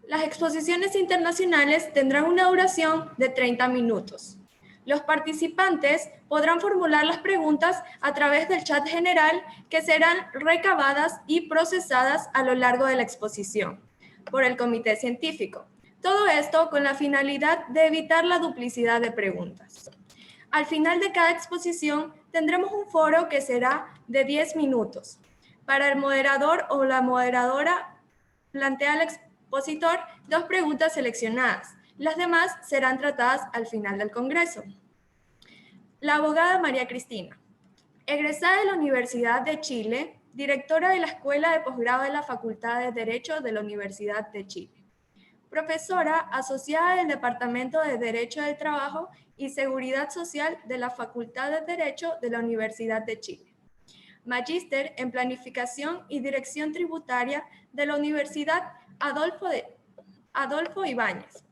Las exposiciones internacionales tendrán una duración de 30 minutos. Los participantes podrán formular las preguntas a través del chat general que serán recabadas y procesadas a lo largo de la exposición por el comité científico. Todo esto con la finalidad de evitar la duplicidad de preguntas. Al final de cada exposición tendremos un foro que será de 10 minutos. Para el moderador o la moderadora plantea al expositor 2 preguntas seleccionadas. Las demás serán tratadas al final del congreso. La abogada María Cristina, egresada de la Universidad de Chile, directora de la Escuela de Posgrado de la Facultad de Derecho de la Universidad de Chile. Profesora asociada del Departamento de Derecho del Trabajo y Seguridad Social de la Facultad de Derecho de la Universidad de Chile. Magíster en Planificación y Dirección Tributaria de la Universidad Adolfo Ibáñez.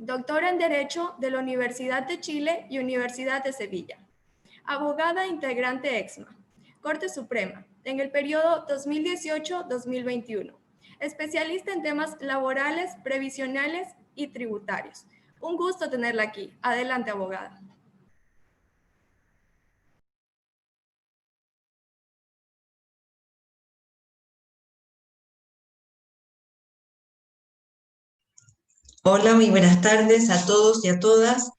Doctora en Derecho de la Universidad de Chile y Universidad de Sevilla. Abogada integrante EXMA, Corte Suprema, en el periodo 2018-2021. Especialista en temas laborales, previsionales y tributarios. Un gusto tenerla aquí. Adelante, abogada. Hola, muy buenas tardes a todos y a todas.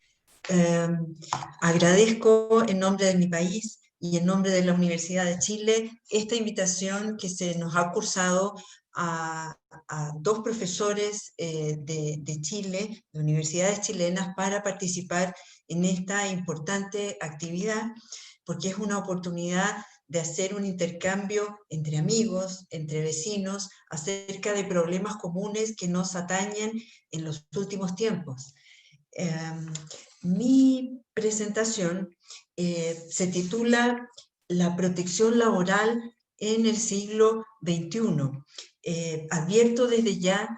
Agradezco en nombre de mi país y en nombre de la Universidad de Chile esta invitación que se nos ha cursado a 2 profesores de Chile, de universidades chilenas, para participar en esta importante actividad, porque es una oportunidad de hacer un intercambio entre amigos, entre vecinos, acerca de problemas comunes que nos atañen en los últimos tiempos. Mi presentación se titula La protección laboral en el siglo XXI. Advierto desde ya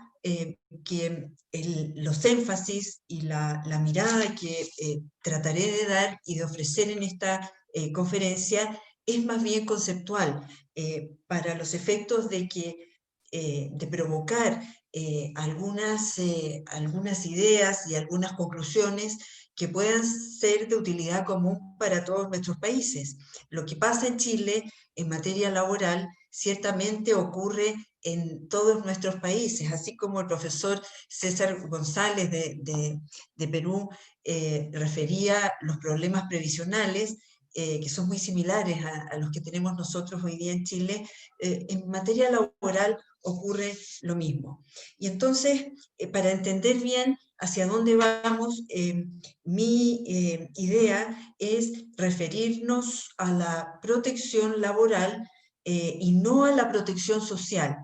que los énfasis y la mirada que trataré de dar y de ofrecer en esta conferencia es más bien conceptual, para los efectos de provocar algunas ideas y algunas conclusiones que puedan ser de utilidad común para todos nuestros países. Lo que pasa en Chile en materia laboral ciertamente ocurre en todos nuestros países, así como el profesor César González de Perú refería los problemas previsionales, que son muy similares a los que tenemos nosotros hoy día en Chile. En materia laboral ocurre lo mismo. Y entonces, para entender bien hacia dónde vamos, mi idea es referirnos a la protección laboral y no a la protección social.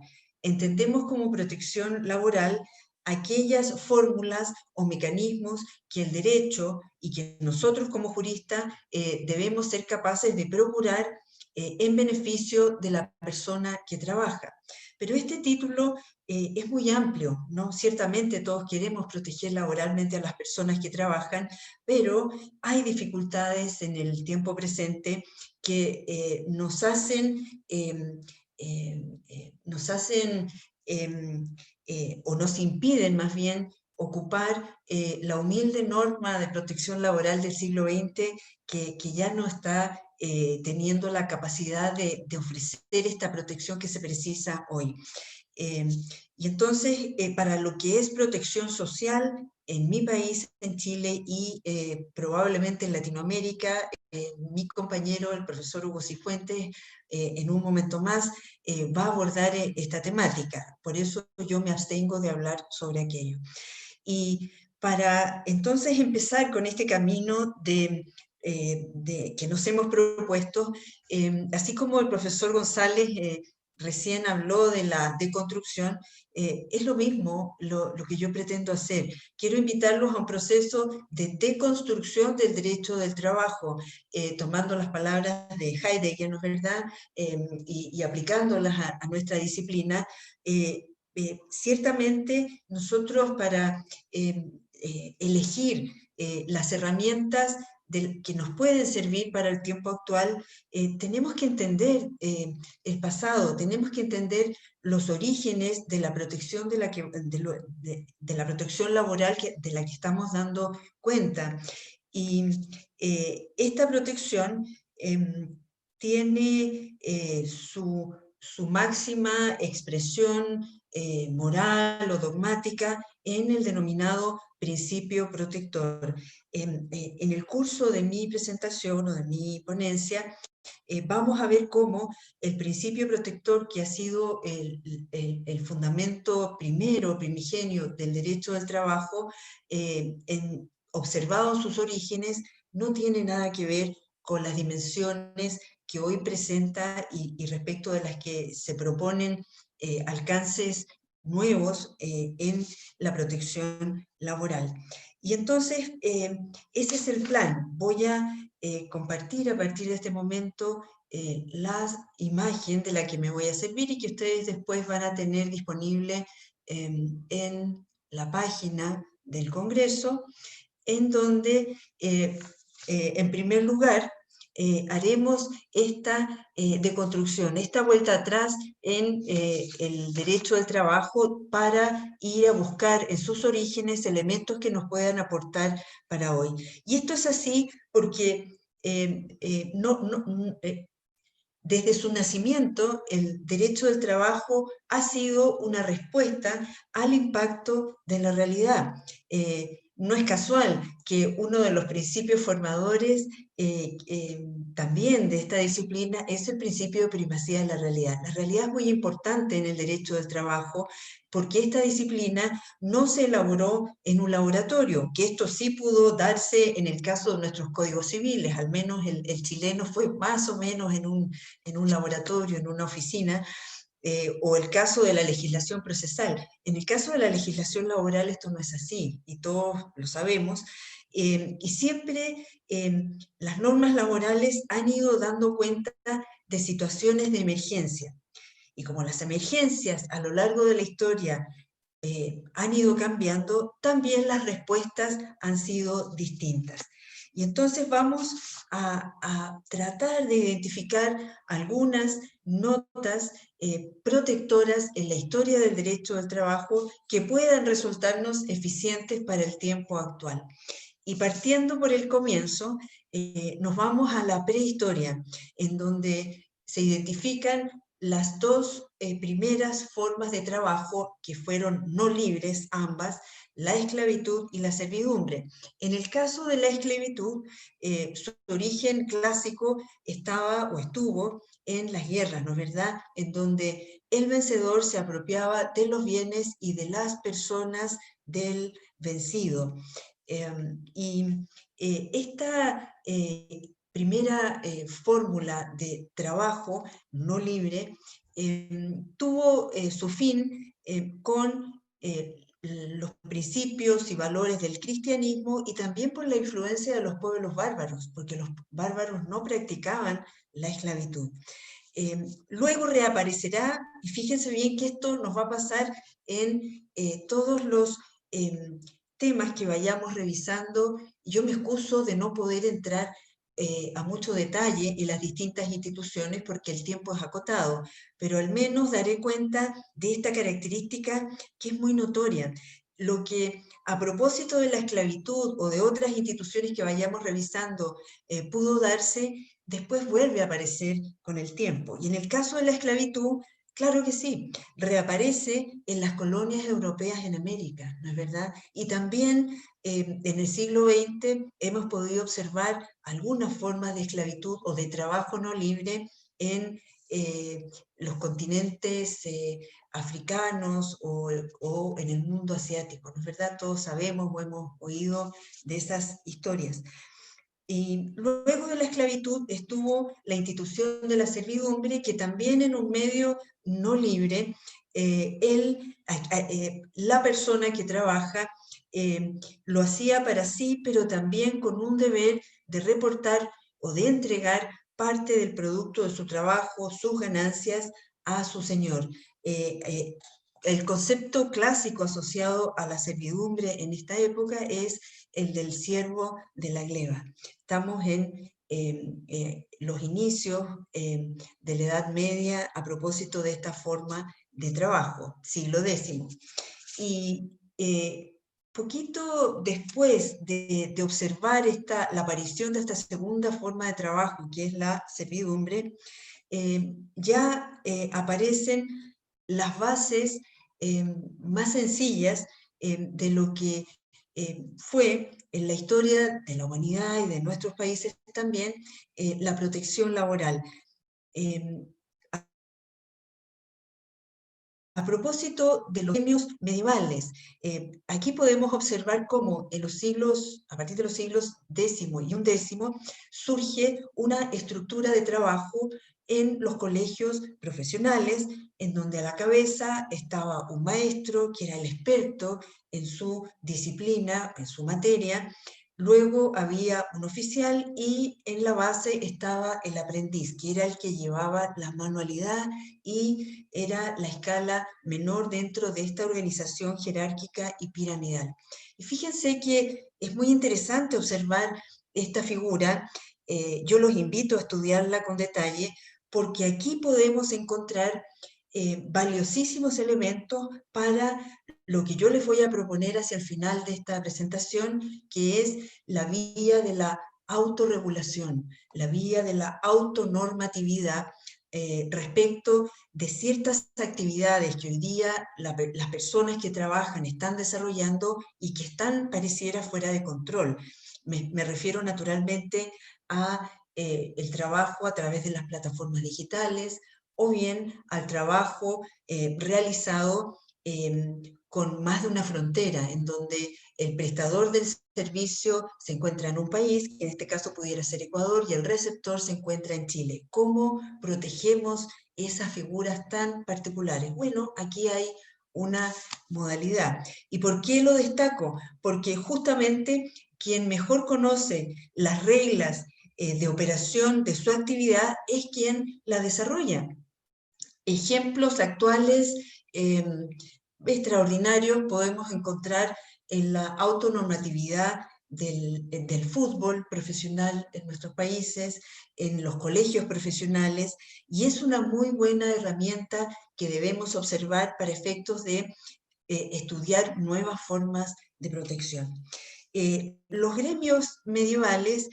Entendemos como protección laboral aquellas fórmulas o mecanismos que el derecho y que nosotros como juristas debemos ser capaces de procurar en beneficio de la persona que trabaja. Pero este título es muy amplio, ¿no? Ciertamente todos queremos proteger laboralmente a las personas que trabajan, pero hay dificultades en el tiempo presente que nos hacen o nos impiden más bien ocupar la humilde norma de protección laboral del siglo XX que ya no está teniendo la capacidad de ofrecer esta protección que se precisa hoy. Y entonces, para lo que es protección social, en mi país, en Chile y probablemente en Latinoamérica, mi compañero, el profesor Hugo Cifuentes, en un momento más, va a abordar esta temática. Por eso yo me abstengo de hablar sobre aquello. Y para entonces empezar con este camino que nos hemos propuesto, así como el profesor González recién habló de la deconstrucción, es lo mismo lo que yo pretendo hacer. Quiero invitarlos a un proceso de deconstrucción del derecho del trabajo, tomando las palabras de Heidegger, ¿no es verdad?, y aplicándolas a nuestra disciplina. Ciertamente nosotros para elegir las herramientas que nos pueden servir para el tiempo actual, tenemos que entender el pasado, tenemos que entender los orígenes de la protección, de la protección laboral de la que estamos dando cuenta. Y esta protección tiene su máxima expresión moral o dogmática en el denominado principio protector. En el curso de mi presentación o de mi ponencia, vamos a ver cómo el principio protector, que ha sido el fundamento primigenio del derecho del trabajo, observado en sus orígenes, no tiene nada que ver con las dimensiones que hoy presenta y respecto de las que se proponen alcances nuevos en la protección laboral. Y entonces, ese es el plan. Voy a compartir a partir de este momento la imagen de la que me voy a servir y que ustedes después van a tener disponible en la página del Congreso, en donde, en primer lugar, haremos esta deconstrucción, esta vuelta atrás en el derecho del trabajo para ir a buscar en sus orígenes elementos que nos puedan aportar para hoy. Y esto es así porque desde su nacimiento, el derecho del trabajo ha sido una respuesta al impacto de la realidad. No es casual que uno de los principios formadores también de esta disciplina es el principio de primacía de la realidad. La realidad es muy importante en el derecho del trabajo porque esta disciplina no se elaboró en un laboratorio, que esto sí pudo darse en el caso de nuestros códigos civiles, al menos el chileno fue más o menos en un laboratorio, en una oficina, o el caso de la legislación procesal. En el caso de la legislación laboral esto no es así, y todos lo sabemos, y siempre las normas laborales han ido dando cuenta de situaciones de emergencia. Y como las emergencias a lo largo de la historia han ido cambiando, también las respuestas han sido distintas. Y entonces vamos a tratar de identificar algunas notas protectoras en la historia del derecho del trabajo que puedan resultarnos eficientes para el tiempo actual. Y partiendo por el comienzo, nos vamos a la prehistoria, en donde se identifican las dos primeras formas de trabajo que fueron no libres, ambas, la esclavitud y la servidumbre. En el caso de la esclavitud, su origen clásico estaba o estuvo en las guerras, ¿no es verdad?, en donde el vencedor se apropiaba de los bienes y de las personas del vencido. Esta primera fórmula de trabajo no libre tuvo su fin con los principios y valores del cristianismo y también por la influencia de los pueblos bárbaros, porque los bárbaros no practicaban la esclavitud. Luego reaparecerá, y fíjense bien que esto nos va a pasar en todos los temas que vayamos revisando. Yo me excuso de no poder entrar a mucho detalle en las distintas instituciones porque el tiempo es acotado, pero al menos daré cuenta de esta característica que es muy notoria. Lo que a propósito de la esclavitud o de otras instituciones que vayamos revisando pudo darse, después vuelve a aparecer con el tiempo. Y en el caso de la esclavitud, claro que sí, reaparece en las colonias europeas en América, ¿no es verdad? Y también en el siglo XX hemos podido observar algunas formas de esclavitud o de trabajo no libre en los continentes africanos o en el mundo asiático, ¿no es verdad? Todos sabemos o hemos oído de esas historias. Y luego de la esclavitud estuvo la institución de la servidumbre, que también en un medio no libre, la persona que trabaja lo hacía para sí, pero también con un deber de reportar o de entregar parte del producto de su trabajo, sus ganancias, a su señor. el concepto clásico asociado a la servidumbre en esta época es el del siervo de la gleba. Estamos en los inicios de la Edad Media a propósito de esta forma de trabajo, siglo X. Y poquito después de observar la aparición de esta segunda forma de trabajo, que es la servidumbre, ya aparecen las bases más sencillas de lo que fue en la historia de la humanidad y de nuestros países también la protección laboral. A propósito de los gremios medievales, aquí podemos observar cómo en los siglos, a partir de los siglos X y XI, surge una estructura de trabajo en los colegios profesionales, en donde a la cabeza estaba un maestro, que era el experto en su disciplina, en su materia. Luego había un oficial y en la base estaba el aprendiz, que era el que llevaba la manualidad y era la escala menor dentro de esta organización jerárquica y piramidal. Y fíjense que es muy interesante observar esta figura. Yo los invito a estudiarla con detalle, porque aquí podemos encontrar valiosísimos elementos para lo que yo les voy a proponer hacia el final de esta presentación, que es la vía de la autorregulación, la vía de la autonormatividad respecto de ciertas actividades que hoy día las personas que trabajan están desarrollando y que están, pareciera, fuera de control. Me refiero naturalmente a el trabajo a través de las plataformas digitales, o bien al trabajo realizado con más de una frontera, en donde el prestador del servicio se encuentra en un país, que en este caso pudiera ser Ecuador, y el receptor se encuentra en Chile. ¿Cómo protegemos esas figuras tan particulares? Bueno, aquí hay una modalidad. ¿Y por qué lo destaco? Porque justamente quien mejor conoce las reglas de operación de su actividad es quien la desarrolla. Ejemplos actuales extraordinarios podemos encontrar en la autonormatividad del fútbol profesional en nuestros países, en los colegios profesionales, y es una muy buena herramienta que debemos observar para efectos de estudiar nuevas formas de protección. Los gremios medievales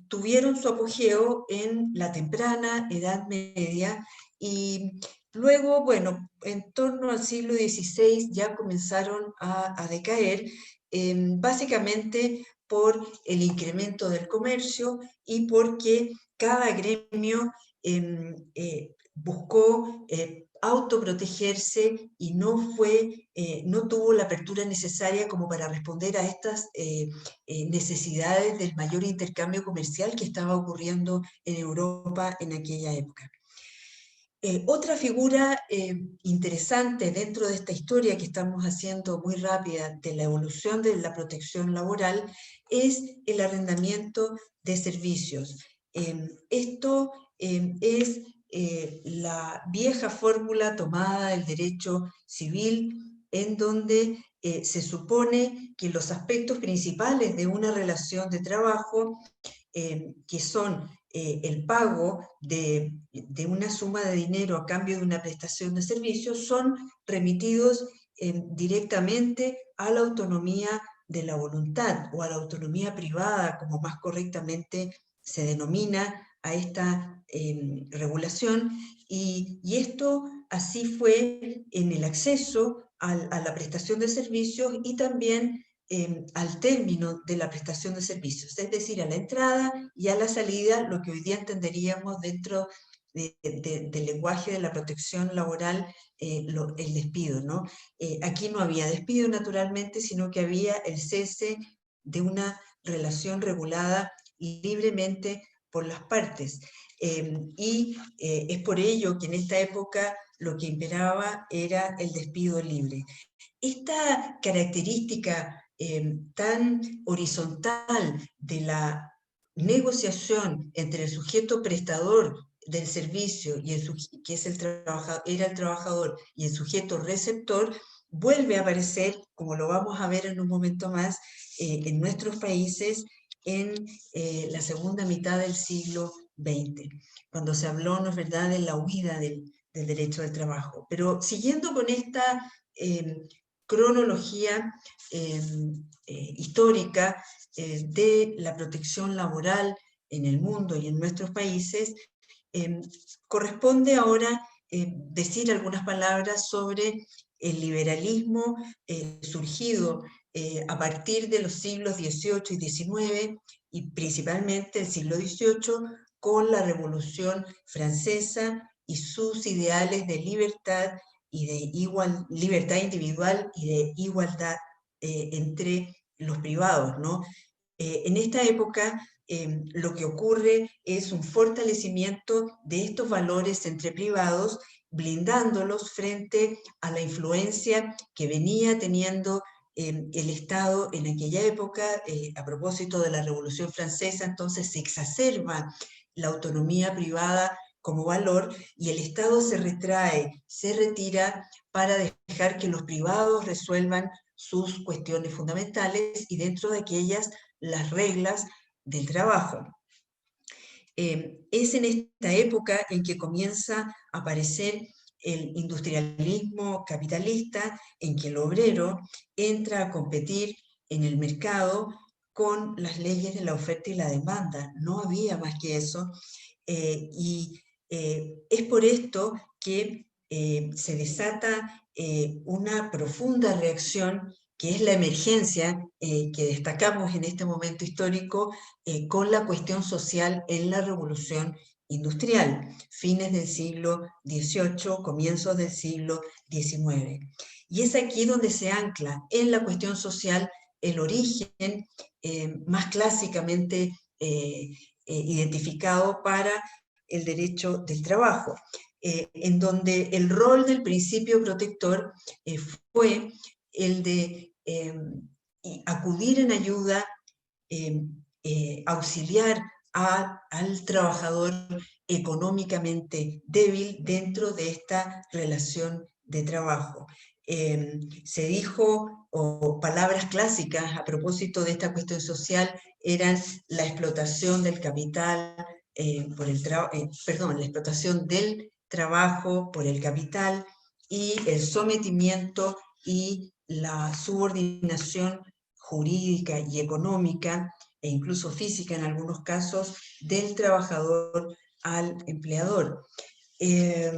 tuvieron su apogeo en la temprana Edad Media y luego, bueno, en torno al siglo XVI ya comenzaron a decaer, básicamente por el incremento del comercio y porque cada gremio buscó autoprotegerse y no tuvo la apertura necesaria como para responder a estas necesidades del mayor intercambio comercial que estaba ocurriendo en Europa en aquella época. Otra figura interesante dentro de esta historia que estamos haciendo muy rápida de la evolución de la protección laboral es el arrendamiento de servicios. Esto es la vieja fórmula tomada del derecho civil, en donde se supone que los aspectos principales de una relación de trabajo, que son el pago de una suma de dinero a cambio de una prestación de servicios, son remitidos directamente a la autonomía de la voluntad o a la autonomía privada, como más correctamente se denomina a esta regulación, y esto así fue en el acceso a la prestación de servicios y también al término de la prestación de servicios, es decir, a la entrada y a la salida, lo que hoy día entenderíamos dentro del lenguaje de la protección laboral, el despido, ¿no? Aquí no había despido, naturalmente, sino que había el cese de una relación regulada libremente por las partes. Es por ello que en esta época lo que imperaba era el despido libre. Esta característica tan horizontal de la negociación entre el sujeto prestador del servicio, que es era el trabajador, y el sujeto receptor, vuelve a aparecer, como lo vamos a ver en un momento más, en nuestros países en la segunda mitad del siglo XX, cuando se habló, ¿no es verdad?, de la huida del derecho del trabajo. Pero siguiendo con esta cronología histórica de la protección laboral en el mundo y en nuestros países, corresponde ahora decir algunas palabras sobre el liberalismo surgido a partir de los siglos XVIII y XIX, y principalmente el siglo XVIII, con la Revolución Francesa y sus ideales de libertad y de libertad individual y de igualdad entre los privados, ¿no? En esta época lo que ocurre es un fortalecimiento de estos valores entre privados, blindándolos frente a la influencia que venía teniendo el Estado en aquella época. A propósito de la Revolución Francesa, entonces se exacerba la autonomía privada como valor, y el Estado se retrae, se retira para dejar que los privados resuelvan sus cuestiones fundamentales, y dentro de aquellas las reglas del trabajo. Es en esta época en que comienza a aparecer el industrialismo capitalista, en que el obrero entra a competir en el mercado con las leyes de la oferta y la demanda. No había más que eso, y es por esto que se desata una profunda reacción, que es la emergencia que destacamos en este momento histórico con la cuestión social en la Revolución Industrial, fines del siglo XVIII, comienzos del siglo XIX. Y es aquí donde se ancla en la cuestión social el origen más clásicamente identificado para el derecho del trabajo, en donde el rol del principio protector fue el de acudir en ayuda, auxiliar al trabajador económicamente débil dentro de esta relación de trabajo. Se dijo, o palabras clásicas a propósito de esta cuestión social eran la explotación del capital la explotación del trabajo por el capital, y el sometimiento y la subordinación jurídica y económica, e incluso física en algunos casos, del trabajador al empleador. Es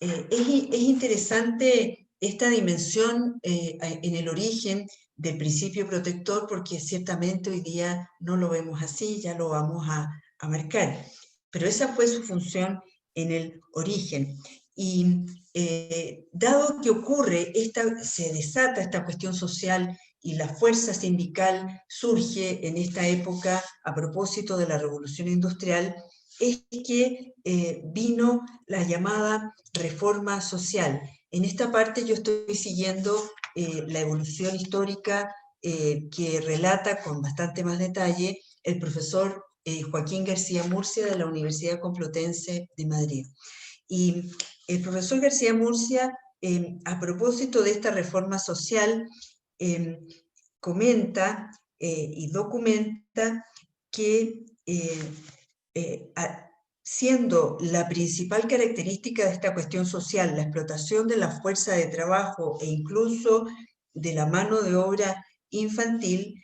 interesante esta dimensión en el origen del principio protector, porque ciertamente hoy día no lo vemos así, ya lo vamos a marcar, pero esa fue su función en el origen. Y dado que se desata esta cuestión social y la fuerza sindical surge en esta época a propósito de la Revolución Industrial, es que vino la llamada reforma social. En esta parte yo estoy siguiendo la evolución histórica que relata con bastante más detalle el profesor Joaquín García Murcia, de la Universidad Complutense de Madrid. Y el profesor García Murcia, a propósito de esta reforma social, comenta y documenta que siendo la principal característica de esta cuestión social la explotación de la fuerza de trabajo e incluso de la mano de obra infantil,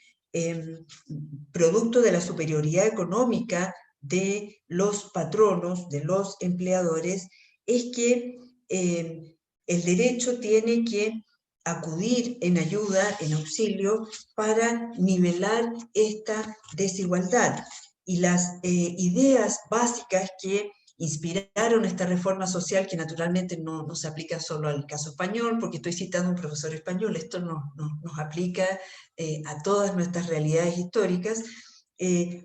producto de la superioridad económica de los patronos, de los empleadores, es que el derecho tiene que acudir en ayuda, en auxilio, para nivelar esta desigualdad. Y las ideas básicas que inspiraron esta reforma social, que naturalmente no se aplica solo al caso español, porque estoy citando a un profesor español, esto nos aplica a todas nuestras realidades históricas.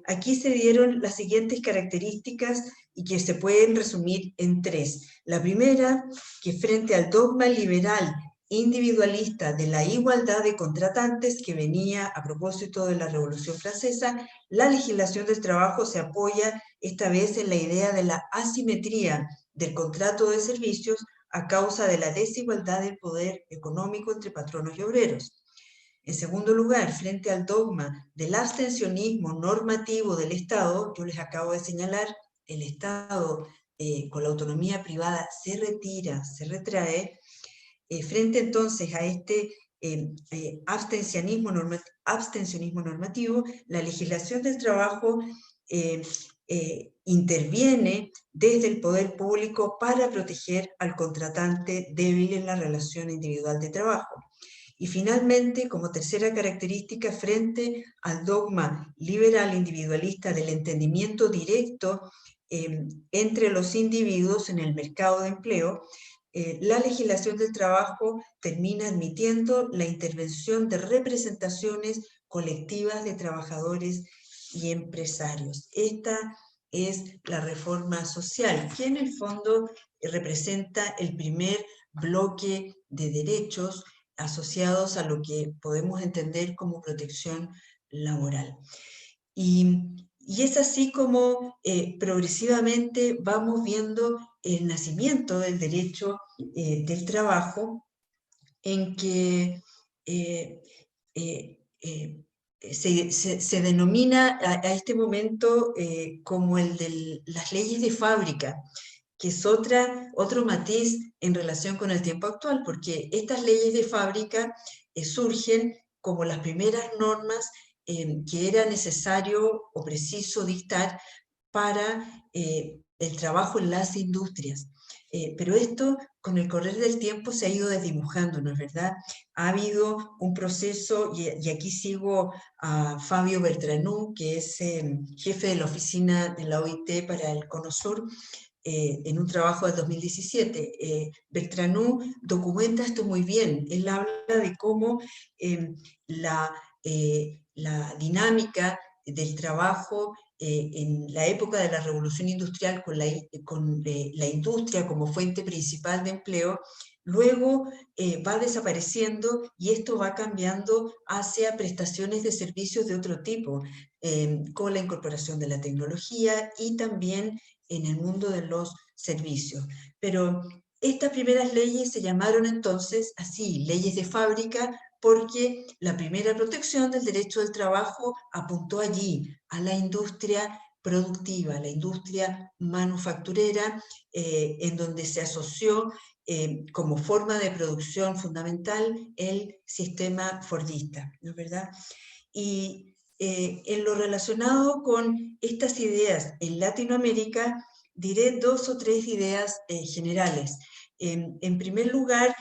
Aquí se dieron las siguientes características y que se pueden resumir en tres. La primera, que frente al dogma liberal individualista de la igualdad de contratantes que venía a propósito de la Revolución Francesa, la legislación del trabajo se apoya esta vez en la idea de la asimetría del contrato de servicios a causa de la desigualdad del poder económico entre patronos y obreros. En segundo lugar, frente al dogma del abstencionismo normativo del Estado, yo les acabo de señalar, el Estado con la autonomía privada se retira, se retrae. Frente entonces a este abstencionismo normativo, la legislación del trabajo interviene desde el poder público para proteger al contratante débil en la relación individual de trabajo. Y finalmente, como tercera característica, frente al dogma liberal individualista del entendimiento directo entre los individuos en el mercado de empleo, la legislación del trabajo termina admitiendo la intervención de representaciones colectivas de trabajadores y empresarios. Esta es la reforma social, que en el fondo representa el primer bloque de derechos asociados a lo que podemos entender como protección laboral. Y es así como progresivamente vamos viendo el nacimiento del derecho del trabajo, en que se denomina a este momento como el de las leyes de fábrica, que es otro matiz en relación con el tiempo actual, porque estas leyes de fábrica surgen como las primeras normas que era necesario o preciso dictar para el trabajo en las industrias. Pero esto, con el correr del tiempo, se ha ido desdibujando, ¿no es verdad? Ha habido un proceso, y aquí sigo a Fabio Bertranú, que es jefe de la oficina de la OIT para el Cono Sur, en un trabajo del 2017. Bertranú documenta esto muy bien. Él habla de cómo la dinámica del trabajo en la época de la revolución industrial con la industria como fuente principal de empleo, luego va desapareciendo y esto va cambiando hacia prestaciones de servicios de otro tipo, con la incorporación de la tecnología y también en el mundo de los servicios. Pero estas primeras leyes se llamaron entonces así, leyes de fábrica, porque la primera protección del derecho del trabajo apuntó allí, a la industria productiva, la industria manufacturera, en donde se asoció como forma de producción fundamental el sistema fordista, ¿no es verdad? Y en lo relacionado con estas ideas en Latinoamérica, diré dos o tres ideas generales. En primer lugar,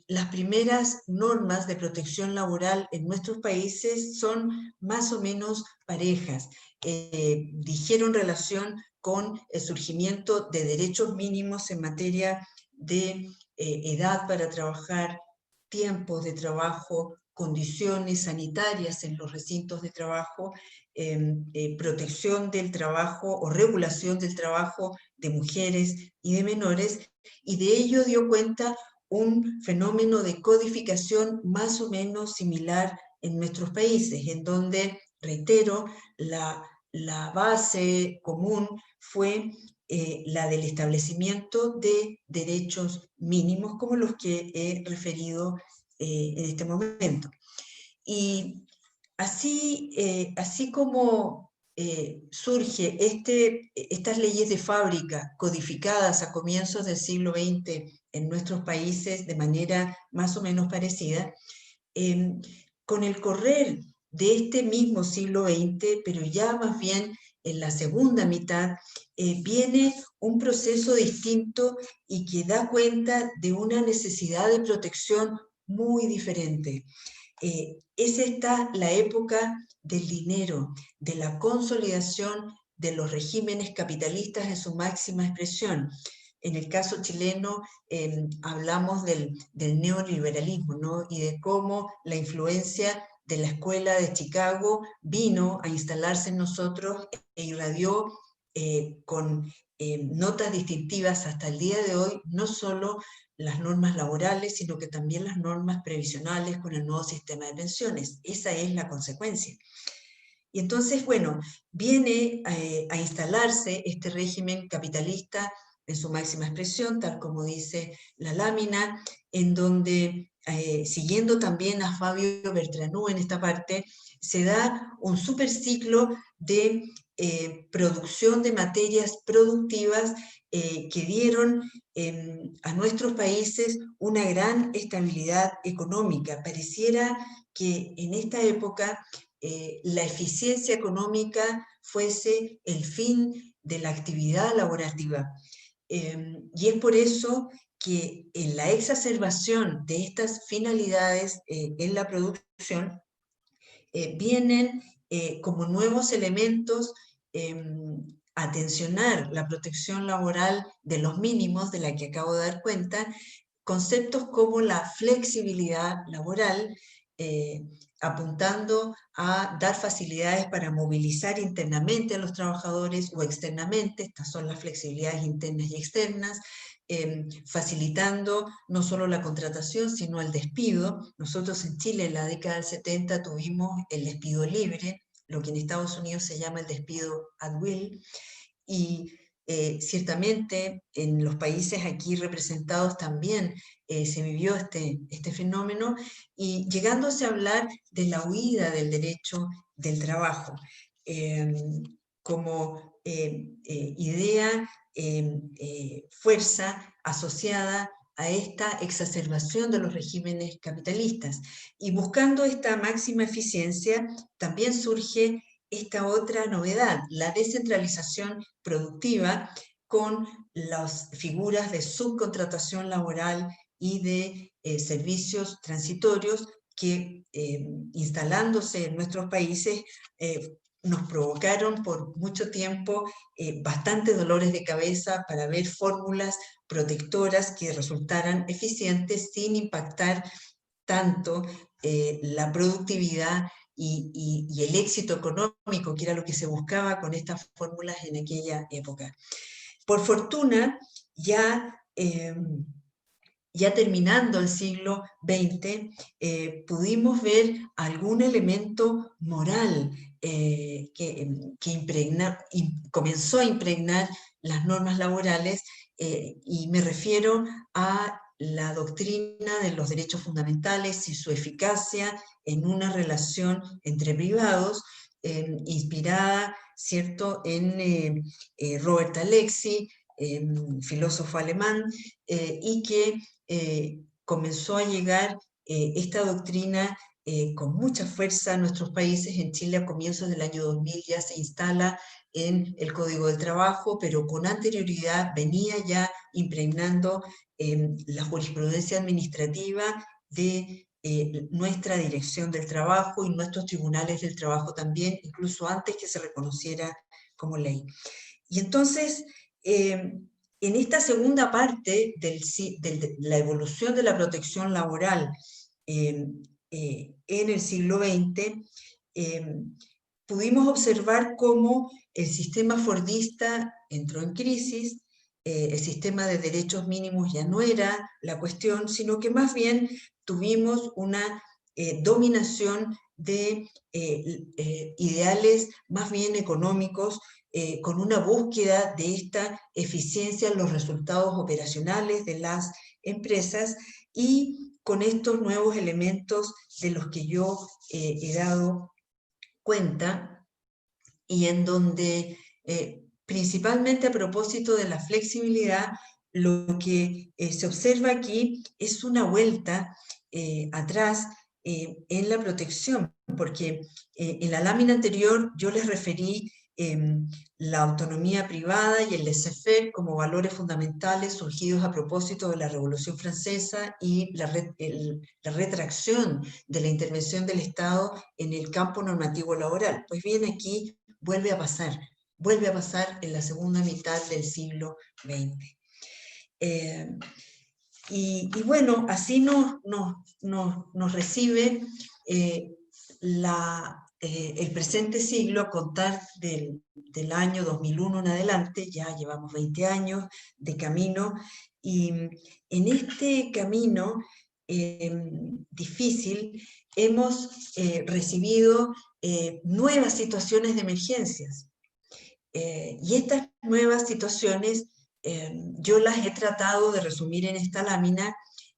las primeras normas de protección laboral en nuestros países son más o menos parejas. Dijeron relación con el surgimiento de derechos mínimos en materia de edad para trabajar, tiempos de trabajo, condiciones sanitarias en los recintos de trabajo, protección del trabajo o regulación del trabajo de mujeres y de menores, y de ello dio cuenta un fenómeno de codificación más o menos similar en nuestros países, en donde, reitero, la base común fue la del establecimiento de derechos mínimos como los que he referido en este momento. Y así como surge estas leyes de fábrica codificadas a comienzos del siglo XX en nuestros países de manera más o menos parecida, con el correr de este mismo siglo XX, pero ya más bien en la segunda mitad, viene un proceso distinto y que da cuenta de una necesidad de protección muy diferente. Es esta la época del dinero, de la consolidación de los regímenes capitalistas en su máxima expresión. En el caso chileno hablamos del neoliberalismo, ¿no? Y de cómo la influencia de la escuela de Chicago vino a instalarse en nosotros e irradió con notas distintivas hasta el día de hoy, no solo las normas laborales, sino que también las normas previsionales con el nuevo sistema de pensiones. Esa es la consecuencia. Y entonces, bueno, viene a instalarse este régimen capitalista en su máxima expresión, tal como dice la lámina, en donde, siguiendo también a Fabio Bertranú en esta parte, se da un superciclo de producción de materias productivas que dieron a nuestros países una gran estabilidad económica. Pareciera que en esta época la eficiencia económica fuese el fin de la actividad laborativa. Y es por eso que en la exacerbación de estas finalidades en la producción vienen como nuevos elementos a tensionar la protección laboral de los mínimos de la que acabo de dar cuenta, conceptos como la flexibilidad laboral, apuntando a dar facilidades para movilizar internamente a los trabajadores o externamente, estas son las flexibilidades internas y externas, facilitando no solo la contratación, sino el despido. Nosotros en Chile en la década del 70 tuvimos el despido libre, lo que en Estados Unidos se llama el despido at will, y ciertamente en los países aquí representados también se vivió este fenómeno, y llegándose a hablar de la huida del derecho del trabajo como idea, fuerza asociada a esta exacerbación de los regímenes capitalistas. Y buscando esta máxima eficiencia, también surge esta otra novedad, la descentralización productiva con las figuras de subcontratación laboral y de servicios transitorios que instalándose en nuestros países nos provocaron por mucho tiempo bastantes dolores de cabeza para ver fórmulas protectoras que resultaran eficientes sin impactar tanto la productividad y el éxito económico, que era lo que se buscaba con estas fórmulas en aquella época. Por fortuna, ya terminando el siglo XX, pudimos ver algún elemento moral que comenzó a impregnar las normas laborales, y me refiero a la doctrina de los derechos fundamentales y su eficacia en una relación entre privados, inspirada, ¿cierto?, en Robert Alexy, filósofo alemán, y que comenzó a llegar esta doctrina con mucha fuerza a nuestros países. En Chile a comienzos del año 2000 ya se instala en el Código del Trabajo, pero con anterioridad venía ya impregnando la jurisprudencia administrativa de nuestra Dirección del Trabajo y nuestros tribunales del trabajo también, incluso antes que se reconociera como ley. Y entonces, en esta segunda parte de la evolución de la protección laboral en el siglo XX, pudimos observar cómo el sistema fordista entró en crisis, el sistema de derechos mínimos ya no era la cuestión, sino que más bien tuvimos una dominación de ideales más bien económicos, con una búsqueda de esta eficiencia en los resultados operacionales de las empresas, y con estos nuevos elementos de los que yo he dado cuenta, y en donde principalmente a propósito de la flexibilidad, lo que se observa aquí es una vuelta atrás en la protección, porque en la lámina anterior yo les referí la autonomía privada y el laissez-faire como valores fundamentales surgidos a propósito de la Revolución Francesa y la retracción de la intervención del Estado en el campo normativo laboral. Pues bien, aquí vuelve a pasar en la segunda mitad del siglo XX. Y bueno, así nos recibe el presente siglo, a contar del año 2001 en adelante. Ya llevamos 20 años de camino, Y en este camino difícil hemos recibido nuevas situaciones de emergencias. Y estas nuevas situaciones yo las he tratado de resumir en esta lámina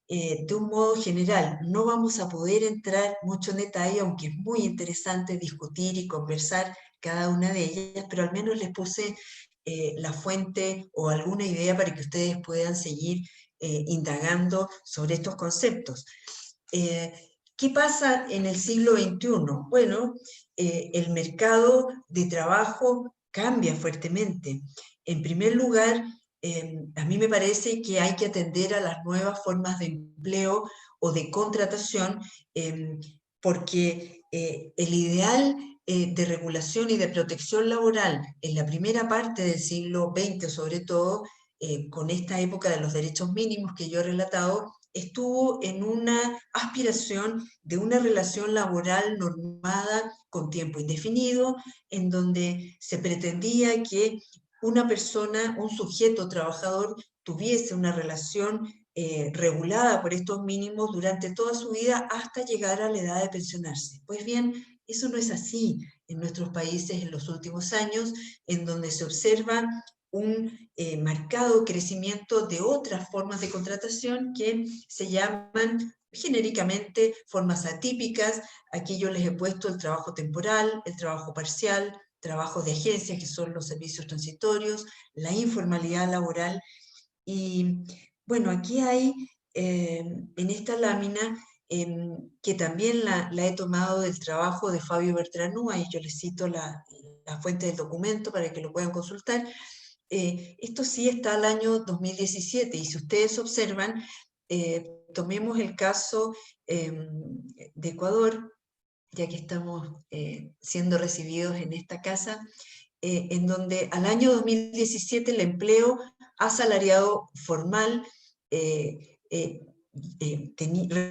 de un modo general. No vamos a poder entrar mucho en detalle, aunque es muy interesante discutir y conversar cada una de ellas, pero al menos les puse la fuente o alguna idea para que ustedes puedan seguir indagando sobre estos conceptos. ¿Qué pasa en el siglo XXI? Bueno, el mercado de trabajo cambia fuertemente. En primer lugar, a mí me parece que hay que atender a las nuevas formas de empleo o de contratación, porque el ideal de regulación y de protección laboral en la primera parte del siglo XX, sobre todo, con esta época de los derechos mínimos que yo he relatado, estuvo en una aspiración de una relación laboral normada con tiempo indefinido, en donde se pretendía que una persona, un sujeto trabajador, tuviese una relación regulada por estos mínimos durante toda su vida hasta llegar a la edad de pensionarse. Pues bien, eso no es así en nuestros países en los últimos años, en donde se observa un marcado crecimiento de otras formas de contratación que se llaman genéricamente formas atípicas. Aquí yo les he puesto el trabajo temporal, el trabajo parcial, trabajos de agencias, que son los servicios transitorios, la informalidad laboral. Y bueno, aquí hay en esta lámina, que también la he tomado del trabajo de Fabio Bertranú, ahí yo les cito la fuente del documento para que lo puedan consultar. Esto sí está al año 2017, y si ustedes observan, tomemos el caso de Ecuador, ya que estamos siendo recibidos en esta casa, en donde al año 2017 el empleo asalariado formal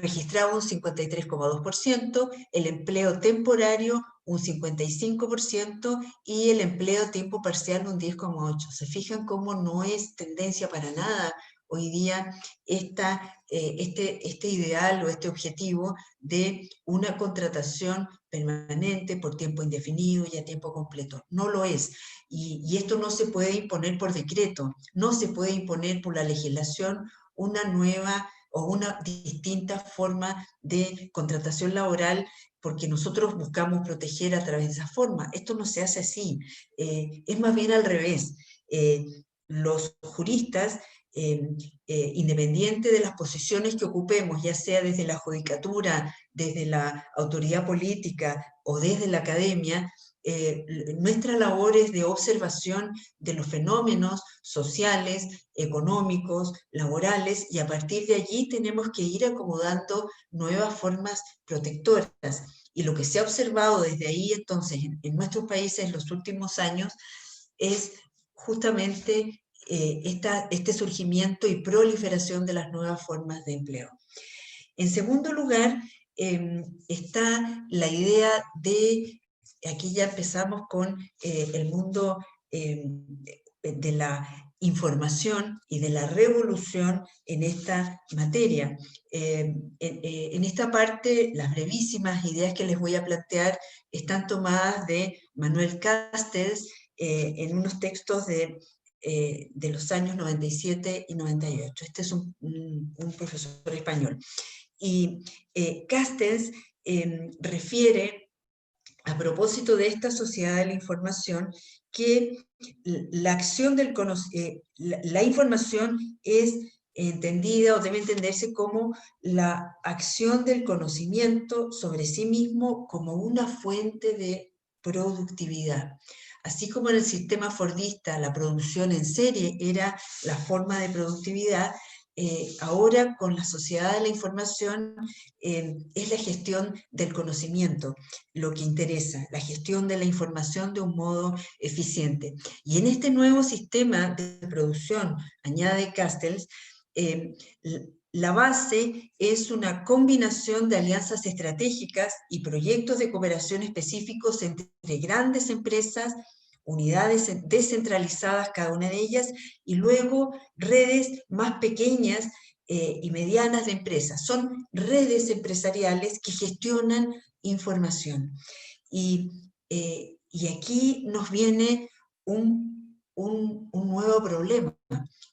registraba un 53,2%, el empleo temporario un 55% y el empleo a tiempo parcial un 10,8%. ¿Se fijan cómo no es tendencia para nada hoy día este ideal o este objetivo de una contratación permanente por tiempo indefinido y a tiempo completo? No lo es. Y esto no se puede imponer por decreto, no se puede imponer por la legislación una nueva o una distinta forma de contratación laboral, porque nosotros buscamos proteger a través de esa forma. Esto no se hace así, es más bien al revés. Los juristas, independiente de las posiciones que ocupemos, ya sea desde la judicatura, desde la autoridad política o desde la academia, nuestra labor es de observación de los fenómenos sociales, económicos, laborales, y a partir de allí tenemos que ir acomodando nuevas formas protectoras. Y lo que se ha observado desde ahí, entonces, en nuestros países en los últimos años, es justamente este surgimiento y proliferación de las nuevas formas de empleo. En segundo lugar, está la idea de, aquí ya empezamos con el mundo de la información y de la revolución en esta materia. En esta parte, las brevísimas ideas que les voy a plantear están tomadas de Manuel Castells en unos textos de los años 97 y 98. Este es un profesor español. Y Castells refiere, a propósito de esta sociedad de la información, que la acción del la información es entendida o debe entenderse como la acción del conocimiento sobre sí mismo como una fuente de productividad. Así como en el sistema fordista la producción en serie era la forma de productividad, ahora con la sociedad de la información es la gestión del conocimiento lo que interesa, la gestión de la información de un modo eficiente. Y en este nuevo sistema de producción, añade Castells, la base es una combinación de alianzas estratégicas y proyectos de cooperación específicos entre grandes empresas, unidades descentralizadas, cada una de ellas, y luego redes más pequeñas y medianas de empresas. Son redes empresariales que gestionan información. Y aquí nos viene un nuevo problema.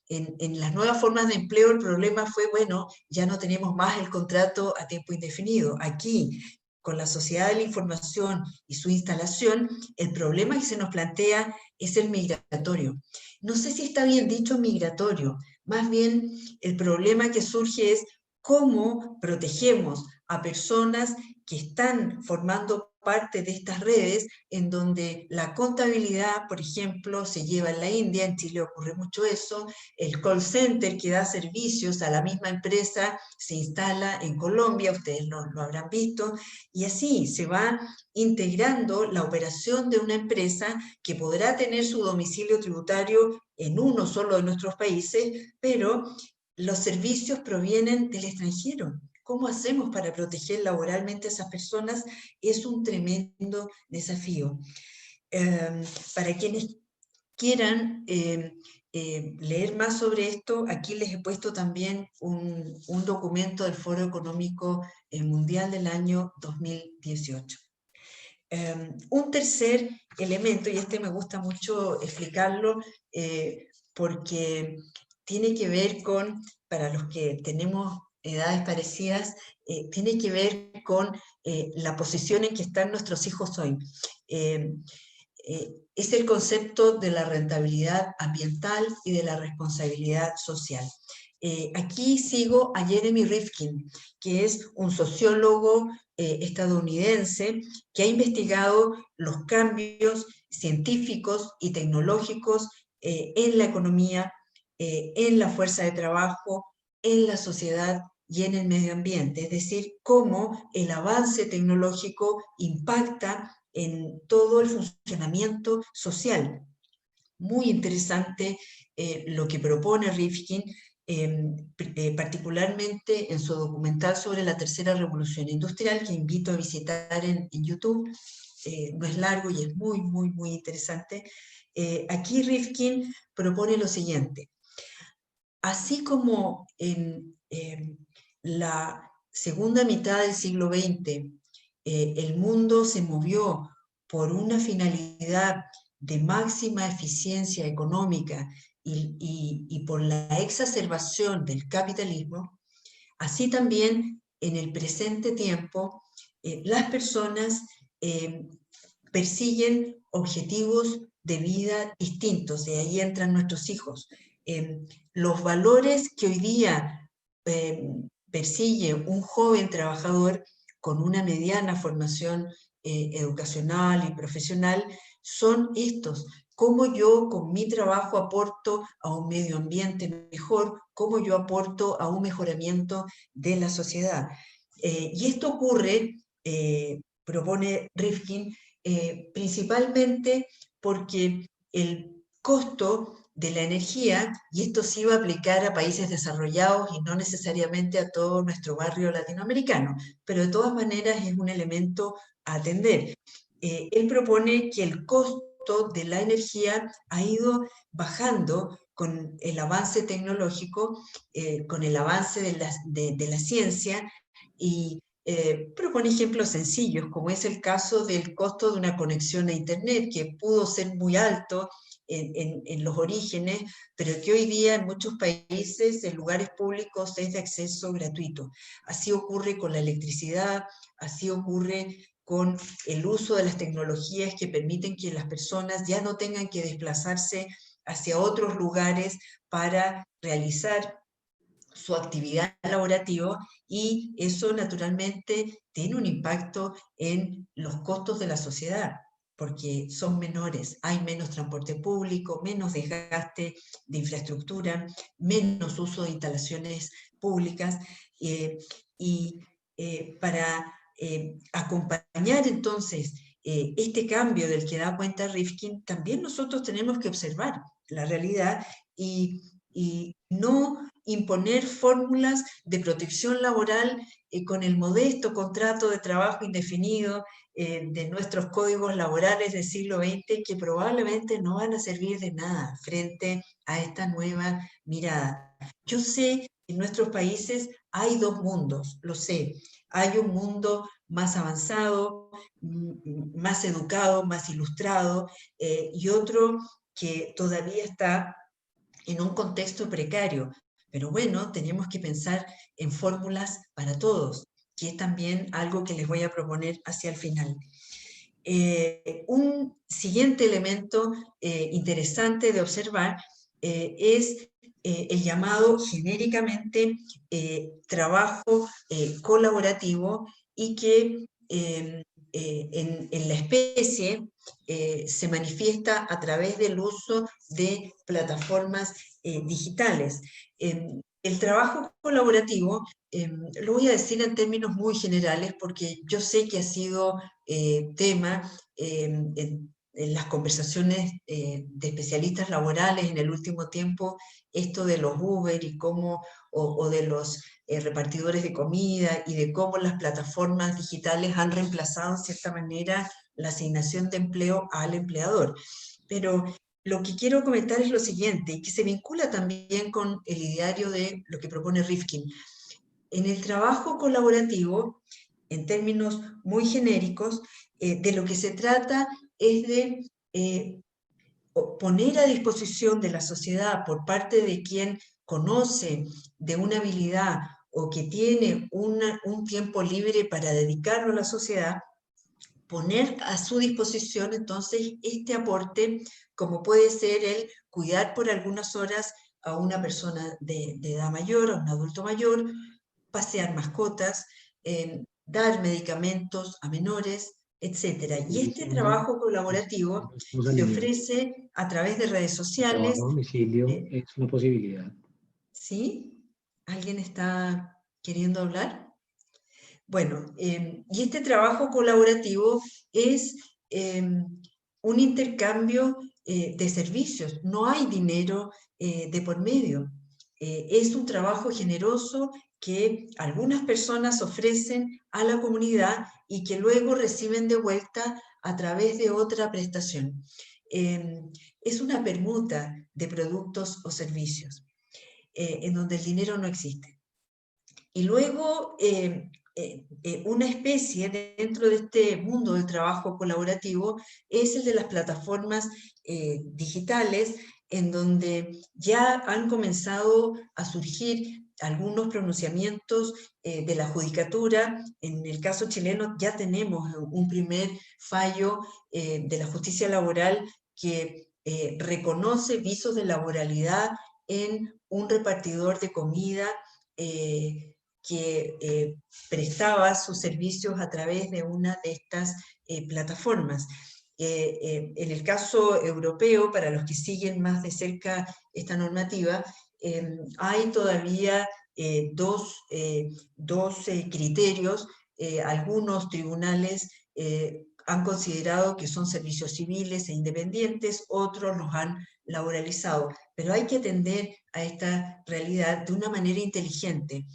En las nuevas formas de empleo el problema fue, bueno, ya no tenemos más el contrato a tiempo indefinido. Aquí, con la sociedad de la información y su instalación, el problema que se nos plantea es el migratorio. No sé si está bien dicho migratorio, más bien el problema que surge es cómo protegemos a personas que están formando parte de estas redes en donde la contabilidad, por ejemplo, se lleva en la India, en Chile ocurre mucho eso, el call center que da servicios a la misma empresa se instala en Colombia, ustedes lo habrán visto, y así se va integrando la operación de una empresa que podrá tener su domicilio tributario en uno solo de nuestros países, pero los servicios provienen del extranjero. ¿Cómo hacemos para proteger laboralmente a esas personas? Es un tremendo desafío. Para quienes quieran leer más sobre esto, aquí les he puesto también un documento del Foro Económico Mundial del año 2018. Un tercer elemento, y este me gusta mucho explicarlo, porque tiene que ver con, para los que tenemos edades parecidas, tiene que ver con la posición en que están nuestros hijos hoy. Es el concepto de la rentabilidad ambiental y de la responsabilidad social. Aquí sigo a Jeremy Rifkin, que es un sociólogo estadounidense que ha investigado los cambios científicos y tecnológicos en la economía, en la fuerza de trabajo, en la sociedad y en el medio ambiente, es decir, cómo el avance tecnológico impacta en todo el funcionamiento social. Muy interesante lo que propone Rifkin, particularmente en su documental sobre la tercera revolución industrial, que invito a visitar en YouTube. No es largo y es muy, muy, muy interesante. Aquí Rifkin propone lo siguiente. Así como en la segunda mitad del siglo XX el mundo se movió por una finalidad de máxima eficiencia económica y por la exacerbación del capitalismo, así también en el presente tiempo las personas persiguen objetivos de vida distintos, de ahí entran nuestros hijos. Los valores que hoy día persigue un joven trabajador con una mediana formación educacional y profesional son estos. Cómo yo con mi trabajo aporto a un medio ambiente mejor, cómo yo aporto a un mejoramiento de la sociedad. Y esto ocurre, propone Rifkin, principalmente porque el costo de la energía, y esto se iba a aplicar a países desarrollados y no necesariamente a todo nuestro barrio latinoamericano, pero de todas maneras es un elemento a atender. Él propone que el costo de la energía ha ido bajando con el avance tecnológico, con el avance de la ciencia, y propone ejemplos sencillos, como es el caso del costo de una conexión a Internet, que pudo ser muy alto en los orígenes, pero que hoy día en muchos países, en lugares públicos, es de acceso gratuito. Así ocurre con la electricidad, así ocurre con el uso de las tecnologías que permiten que las personas ya no tengan que desplazarse hacia otros lugares para realizar su actividad laborativa, y eso naturalmente tiene un impacto en los costos de la sociedad, porque son menores, hay menos transporte público, menos desgaste de infraestructura, menos uso de instalaciones públicas, y para acompañar entonces este cambio del que da cuenta Rifkin, también nosotros tenemos que observar la realidad y no imponer fórmulas de protección laboral con el modesto contrato de trabajo indefinido de nuestros códigos laborales del siglo XX, que probablemente no van a servir de nada frente a esta nueva mirada. Yo sé que en nuestros países hay dos mundos, lo sé. Hay un mundo más avanzado, más educado, más ilustrado, y otro que todavía está en un contexto precario. Pero bueno, tenemos que pensar en fórmulas para todos, que es también algo que les voy a proponer hacia el final. Un siguiente elemento interesante de observar es el llamado genéricamente trabajo colaborativo, y que en la especie se manifiesta a través del uso de plataformas digitales. El trabajo colaborativo, lo voy a decir en términos muy generales porque yo sé que ha sido tema en las conversaciones de especialistas laborales en el último tiempo, esto de los Uber y cómo, o de los repartidores de comida, y de cómo las plataformas digitales han reemplazado en cierta manera la asignación de empleo al empleador. Pero lo que quiero comentar es lo siguiente, y que se vincula también con el ideario de lo que propone Rifkin. En el trabajo colaborativo, en términos muy genéricos, de lo que se trata es de poner a disposición de la sociedad, por parte de quien conoce de una habilidad o que tiene un tiempo libre para dedicarlo a la sociedad, poner a su disposición entonces este aporte, como puede ser el cuidar por algunas horas a una persona de edad mayor, a un adulto mayor, pasear mascotas, dar medicamentos a menores, etc. Y este trabajo colaborativo Los se alimentos. ofrece a través de redes El trabajo sociales. a domicilio eh, es una posibilidad. ¿Sí? ¿Alguien está queriendo hablar? Bueno, y este trabajo colaborativo es un intercambio de servicios, no hay dinero de por medio. Es un trabajo generoso que algunas personas ofrecen a la comunidad y que luego reciben de vuelta a través de otra prestación. Es una permuta de productos o servicios en donde el dinero no existe. Y luego, una especie dentro de este mundo del trabajo colaborativo es el de las plataformas digitales, en donde ya han comenzado a surgir algunos pronunciamientos de la judicatura. En el caso chileno ya tenemos un primer fallo de la justicia laboral que reconoce visos de laboralidad en un repartidor de comida que prestaba sus servicios a través de una de estas plataformas. En el caso europeo, para los que siguen más de cerca esta normativa, hay todavía dos criterios. Algunos tribunales han considerado que son servicios civiles e independientes, otros los han laboralizado, pero hay que atender a esta realidad de una manera inteligente.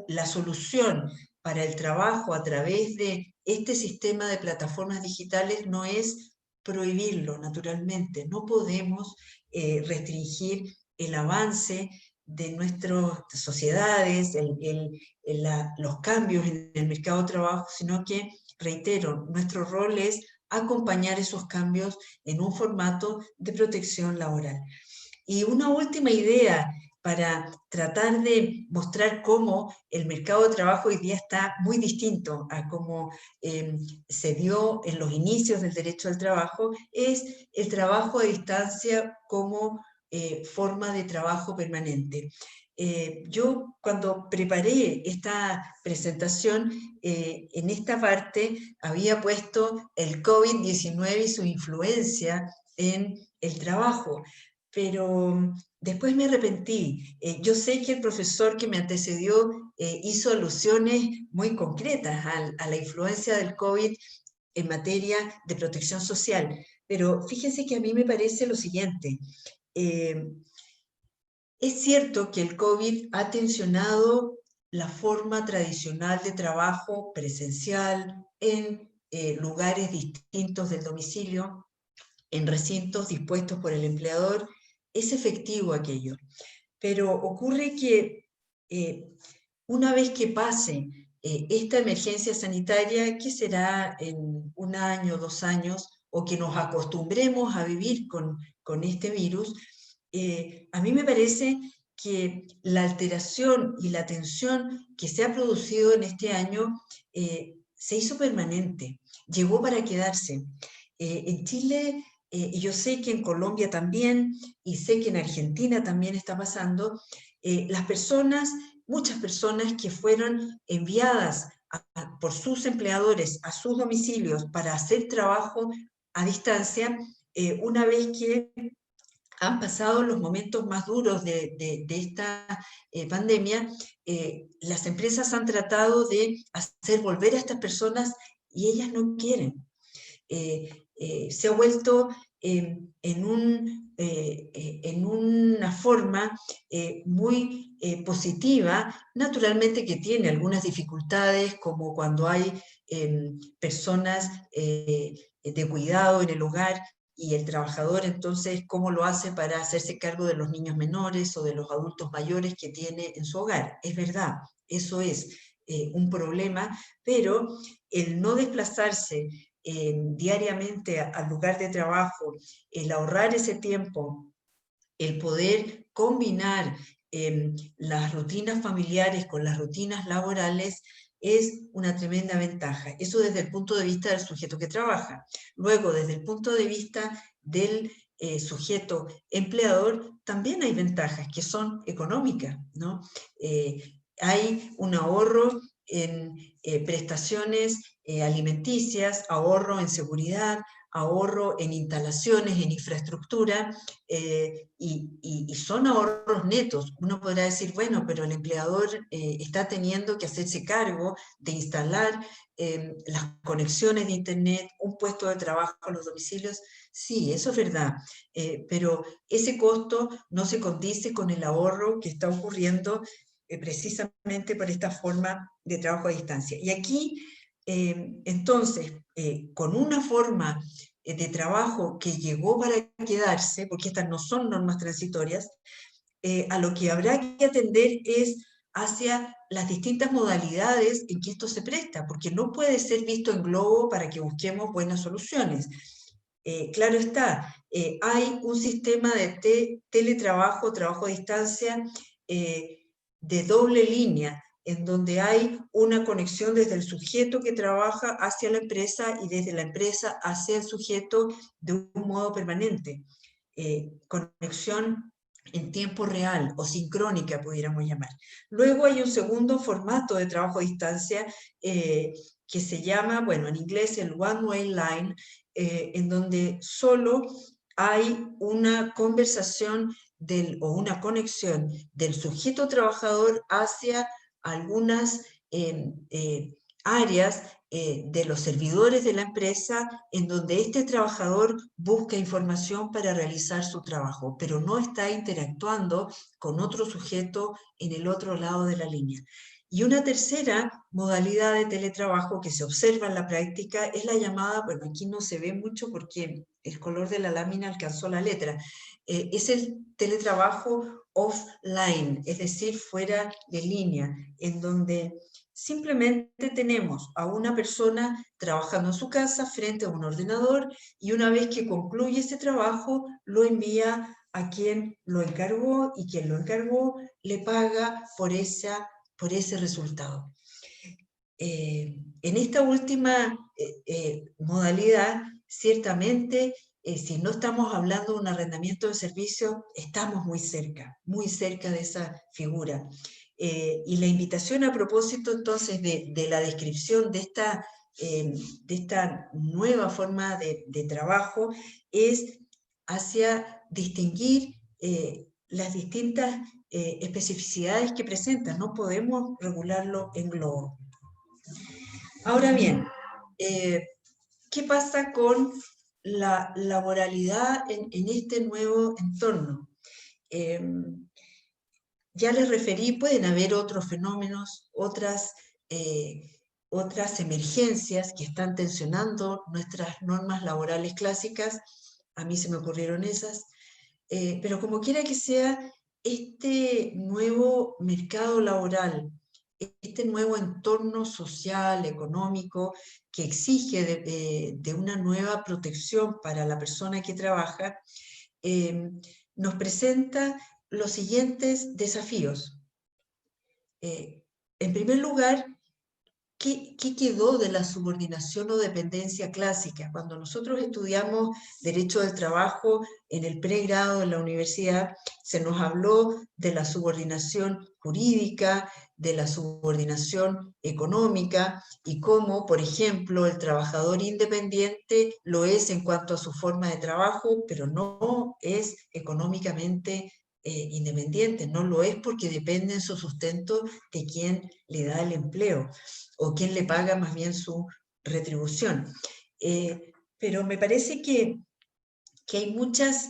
La solución para el trabajo a través de este sistema de plataformas digitales no es prohibirlo, naturalmente. No podemos restringir el avance de nuestras sociedades, los cambios en el mercado de trabajo, sino que, reitero, nuestro rol es acompañar esos cambios en un formato de protección laboral. Y una última idea para tratar de mostrar cómo el mercado de trabajo hoy día está muy distinto a cómo se dio en los inicios del derecho al trabajo, es el trabajo a distancia como forma de trabajo permanente. Yo cuando preparé esta presentación, en esta parte había puesto el COVID-19 y su influencia en el trabajo, pero después me arrepentí. Yo sé que el profesor que me antecedió hizo alusiones muy concretas a la influencia del COVID en materia de protección social, pero fíjense que a mí me parece lo siguiente. Es cierto que el COVID ha tensionado la forma tradicional de trabajo presencial en lugares distintos del domicilio, en recintos dispuestos por el empleador. Es efectivo aquello, pero ocurre que una vez que pase esta emergencia sanitaria, que será en 1 año, 2 años, o que nos acostumbremos a vivir con este virus, a mí me parece que la alteración y la tensión que se ha producido en este año se hizo permanente, llegó para quedarse. En Chile, y yo sé que en Colombia también, y sé que en Argentina también está pasando, las personas, muchas personas que fueron enviadas por sus empleadores a sus domicilios para hacer trabajo a distancia, una vez que han pasado los momentos más duros de esta pandemia, las empresas han tratado de hacer volver a estas personas y ellas no quieren. Se ha vuelto en una forma muy positiva, naturalmente que tiene algunas dificultades, como cuando hay personas de cuidado en el hogar, y el trabajador entonces cómo lo hace para hacerse cargo de los niños menores o de los adultos mayores que tiene en su hogar. Es verdad, eso es un problema, pero el no desplazarse diariamente al lugar de trabajo, el ahorrar ese tiempo, el poder combinar las rutinas familiares con las rutinas laborales, es una tremenda ventaja. Eso desde el punto de vista del sujeto que trabaja. Luego, desde el punto de vista del sujeto empleador, también hay ventajas que son económicas, ¿no? Hay un ahorro en prestaciones alimenticias, ahorro en seguridad, ahorro en instalaciones, en infraestructura, y son ahorros netos. Uno podrá decir, bueno, pero el empleador está teniendo que hacerse cargo de instalar las conexiones de Internet, un puesto de trabajo en los domicilios. Sí, eso es verdad, pero ese costo no se condice con el ahorro que está ocurriendo precisamente por esta forma de trabajo a distancia. Y aquí, entonces, con una forma de trabajo que llegó para quedarse, porque estas no son normas transitorias, a lo que habrá que atender es hacia las distintas modalidades en que esto se presta, porque no puede ser visto en globo para que busquemos buenas soluciones. Claro está, hay un sistema de teletrabajo, trabajo a distancia, de doble línea, en donde hay una conexión desde el sujeto que trabaja hacia la empresa y desde la empresa hacia el sujeto de un modo permanente. Conexión en tiempo real o sincrónica, pudiéramos llamar. Luego hay un segundo formato de trabajo a distancia que se llama, bueno, en inglés el one-way line, en donde solo hay una conversación o una conexión del sujeto trabajador hacia algunas áreas de los servidores de la empresa, en donde este trabajador busca información para realizar su trabajo, pero no está interactuando con otro sujeto en el otro lado de la línea. Y una tercera modalidad de teletrabajo que se observa en la práctica es la llamada, bueno, aquí no se ve mucho porque el color de la lámina alcanzó la letra, es el teletrabajo offline, es decir, fuera de línea, en donde simplemente tenemos a una persona trabajando en su casa frente a un ordenador, y una vez que concluye ese trabajo lo envía a quien lo encargó, y quien lo encargó le paga por ese resultado. En esta última modalidad, ciertamente, si no estamos hablando de un arrendamiento de servicio, estamos muy cerca de esa figura. Y la invitación a propósito entonces de la descripción de esta nueva forma de trabajo es hacia distinguir las distintas especificidades que presentan. No podemos regularlo en globo. Ahora bien, ¿qué pasa con la laboralidad en este nuevo entorno? Ya les referí, pueden haber otros fenómenos, otras emergencias que están tensionando nuestras normas laborales clásicas. A mí se me ocurrieron esas. Pero como quiera que sea, este nuevo mercado laboral, este nuevo entorno social, económico, que exige de una nueva protección para la persona que trabaja, eh, nos presenta los siguientes desafíos. En primer lugar, ¿qué quedó de la subordinación o dependencia clásica? Cuando nosotros estudiamos Derecho del Trabajo en el pregrado de la universidad, se nos habló de la subordinación jurídica, de la subordinación económica y cómo, por ejemplo, el trabajador independiente lo es en cuanto a su forma de trabajo, pero no es económicamente independiente, no lo es porque depende en su sustento de quien le da el empleo o quien le paga más bien su retribución. Pero me parece que hay muchas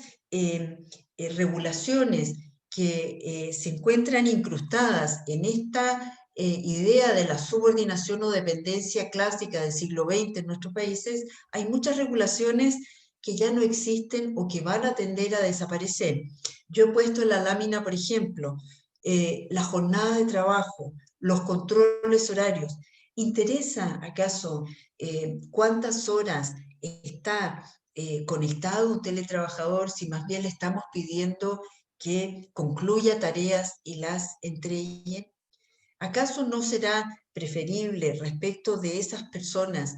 regulaciones que se encuentran incrustadas en esta idea de la subordinación o dependencia clásica del siglo XX en nuestros países. Hay muchas regulaciones que ya no existen o que van a tender a desaparecer. Yo he puesto en la lámina, por ejemplo, la jornada de trabajo, los controles horarios. ¿Interesa acaso cuántas horas está conectado un teletrabajador si más bien le estamos pidiendo que concluya tareas y las entregue? ¿Acaso no será preferible respecto de esas personas,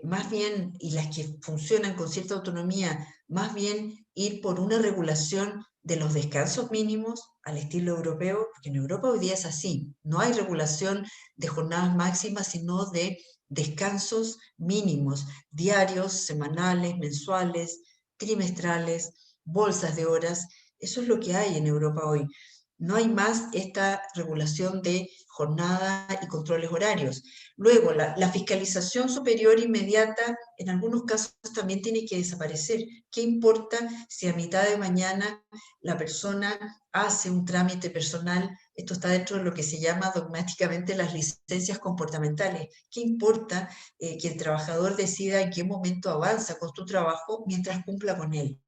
más bien, y las que funcionan con cierta autonomía, más bien ir por una regulación de los descansos mínimos al estilo europeo? Porque en Europa hoy día es así, no hay regulación de jornadas máximas, sino de descansos mínimos, diarios, semanales, mensuales, trimestrales, bolsas de horas. Eso es lo que hay en Europa hoy. No hay más esta regulación de jornada y controles horarios. Luego, la fiscalización superior inmediata en algunos casos también tiene que desaparecer. ¿Qué importa si a mitad de mañana la persona hace un trámite personal? Esto está dentro de lo que se llama dogmáticamente las licencias comportamentales. ¿Qué importa que el trabajador decida en qué momento avanza con su trabajo mientras cumpla con él?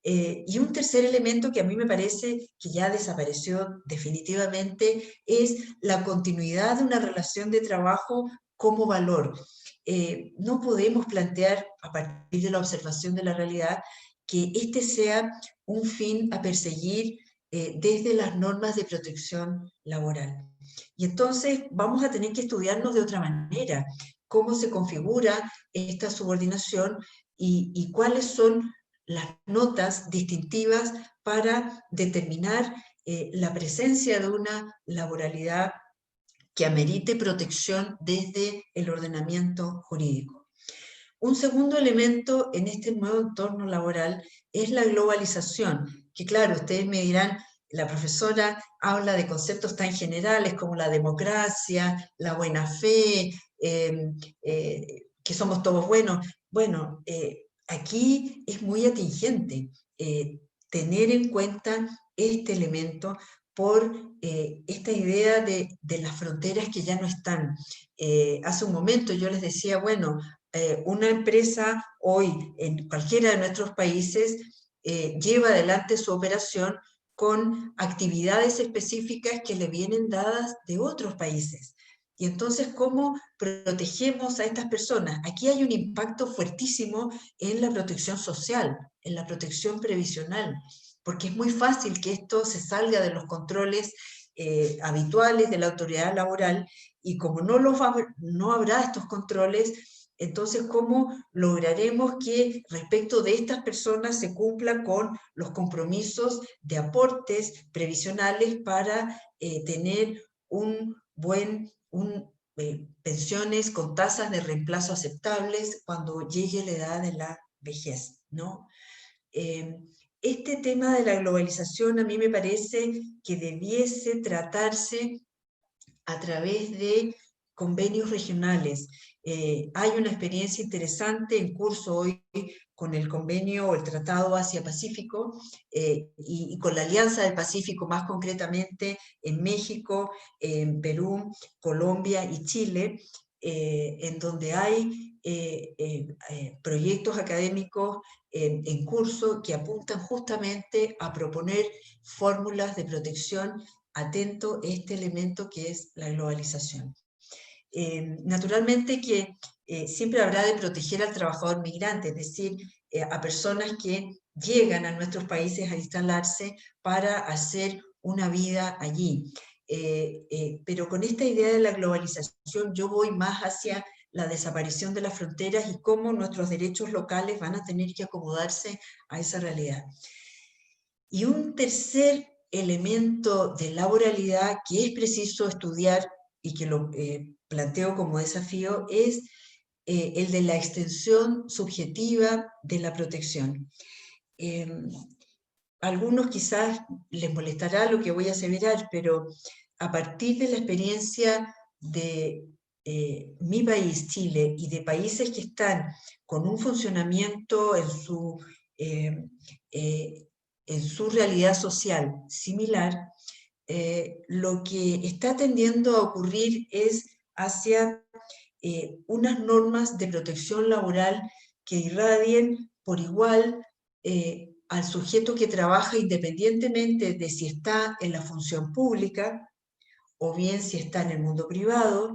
Y un tercer elemento que a mí me parece que ya desapareció definitivamente es la continuidad de una relación de trabajo como valor. No podemos plantear, a partir de la observación de la realidad, que este sea un fin a perseguir desde las normas de protección laboral. Y entonces vamos a tener que estudiarnos de otra manera cómo se configura esta subordinación y cuáles son las notas distintivas para determinar la presencia de una laboralidad que amerite protección desde el ordenamiento jurídico. Un segundo elemento en este nuevo entorno laboral es la globalización, que claro, ustedes me dirán, la profesora habla de conceptos tan generales como la democracia, la buena fe, que somos todos buenos. Bueno, aquí es muy atingente tener en cuenta este elemento por esta idea de las fronteras que ya no están. Hace un momento yo les decía, bueno, una empresa hoy en cualquiera de nuestros países lleva adelante su operación con actividades específicas que le vienen dadas de otros países. Y entonces, ¿cómo protegemos a estas personas? Aquí hay un impacto fuertísimo en la protección social, en la protección previsional, porque es muy fácil que esto se salga de los controles habituales de la autoridad laboral y como no habrá estos controles, entonces, ¿cómo lograremos que respecto de estas personas se cumplan con los compromisos de aportes previsionales para tener pensiones con tasas de reemplazo aceptables cuando llegue la edad de la vejez, ¿no? Este tema de la globalización a mí me parece que debiese tratarse a través de convenios regionales. Hay una experiencia interesante en curso hoy con el convenio o el Tratado Asia-Pacífico y con la Alianza del Pacífico, más concretamente en México, en Perú, Colombia y Chile, en donde hay proyectos académicos en curso que apuntan justamente a proponer fórmulas de protección atento a este elemento que es la globalización. Naturalmente que siempre habrá de proteger al trabajador migrante, es decir, a personas que llegan a nuestros países a instalarse para hacer una vida allí. Pero con esta idea de la globalización yo voy más hacia la desaparición de las fronteras y cómo nuestros derechos locales van a tener que acomodarse a esa realidad. Y un tercer elemento de laboralidad que es preciso estudiar y que lo planteo como desafío es el de la extensión subjetiva de la protección. Algunos quizás les molestará lo que voy a aseverar, pero a partir de la experiencia de mi país, Chile, y de países que están con un funcionamiento en su realidad social similar, lo que está tendiendo a ocurrir es hacia unas normas de protección laboral que irradien por igual al sujeto que trabaja independientemente de si está en la función pública, o bien si está en el mundo privado,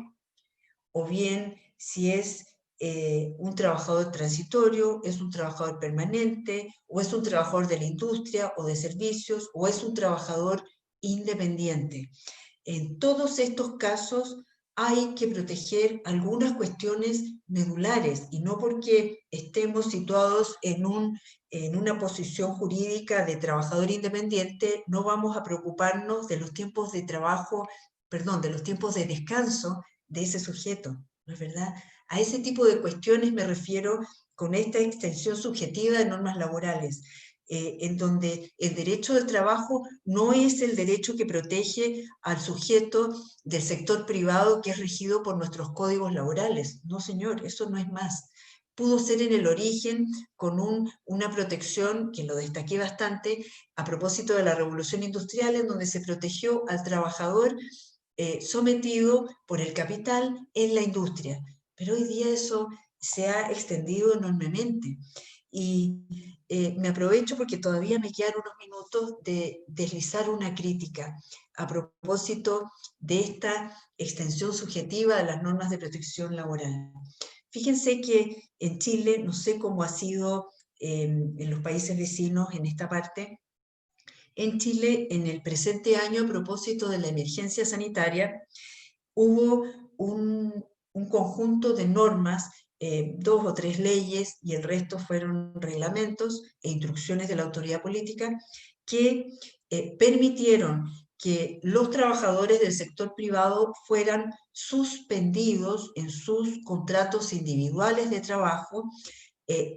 o bien si es un trabajador transitorio, es un trabajador permanente, o es un trabajador de la industria o de servicios, o es un trabajador independiente. En todos estos casos hay que proteger algunas cuestiones medulares, y no porque estemos situados en una posición jurídica de trabajador independiente, no vamos a preocuparnos de los tiempos de trabajo, perdón, de los tiempos de descanso de ese sujeto, ¿no es verdad? A ese tipo de cuestiones me refiero con esta extensión subjetiva de normas laborales, en donde el derecho del trabajo no es el derecho que protege al sujeto del sector privado que es regido por nuestros códigos laborales. No, señor, eso no es más. Pudo ser en el origen con una protección, que lo destaqué bastante, a propósito de la Revolución Industrial, en donde se protegió al trabajador sometido por el capital en la industria. Pero hoy día eso se ha extendido enormemente. Y me aprovecho porque todavía me quedan unos minutos de deslizar una crítica a propósito de esta extensión subjetiva de las normas de protección laboral. Fíjense que en Chile, no sé cómo ha sido en los países vecinos en esta parte, en Chile, en el presente año, a propósito de la emergencia sanitaria, hubo un conjunto de normas, 2 o 3 leyes, y el resto fueron reglamentos e instrucciones de la autoridad política, que permitieron que los trabajadores del sector privado fueran suspendidos en sus contratos individuales de trabajo,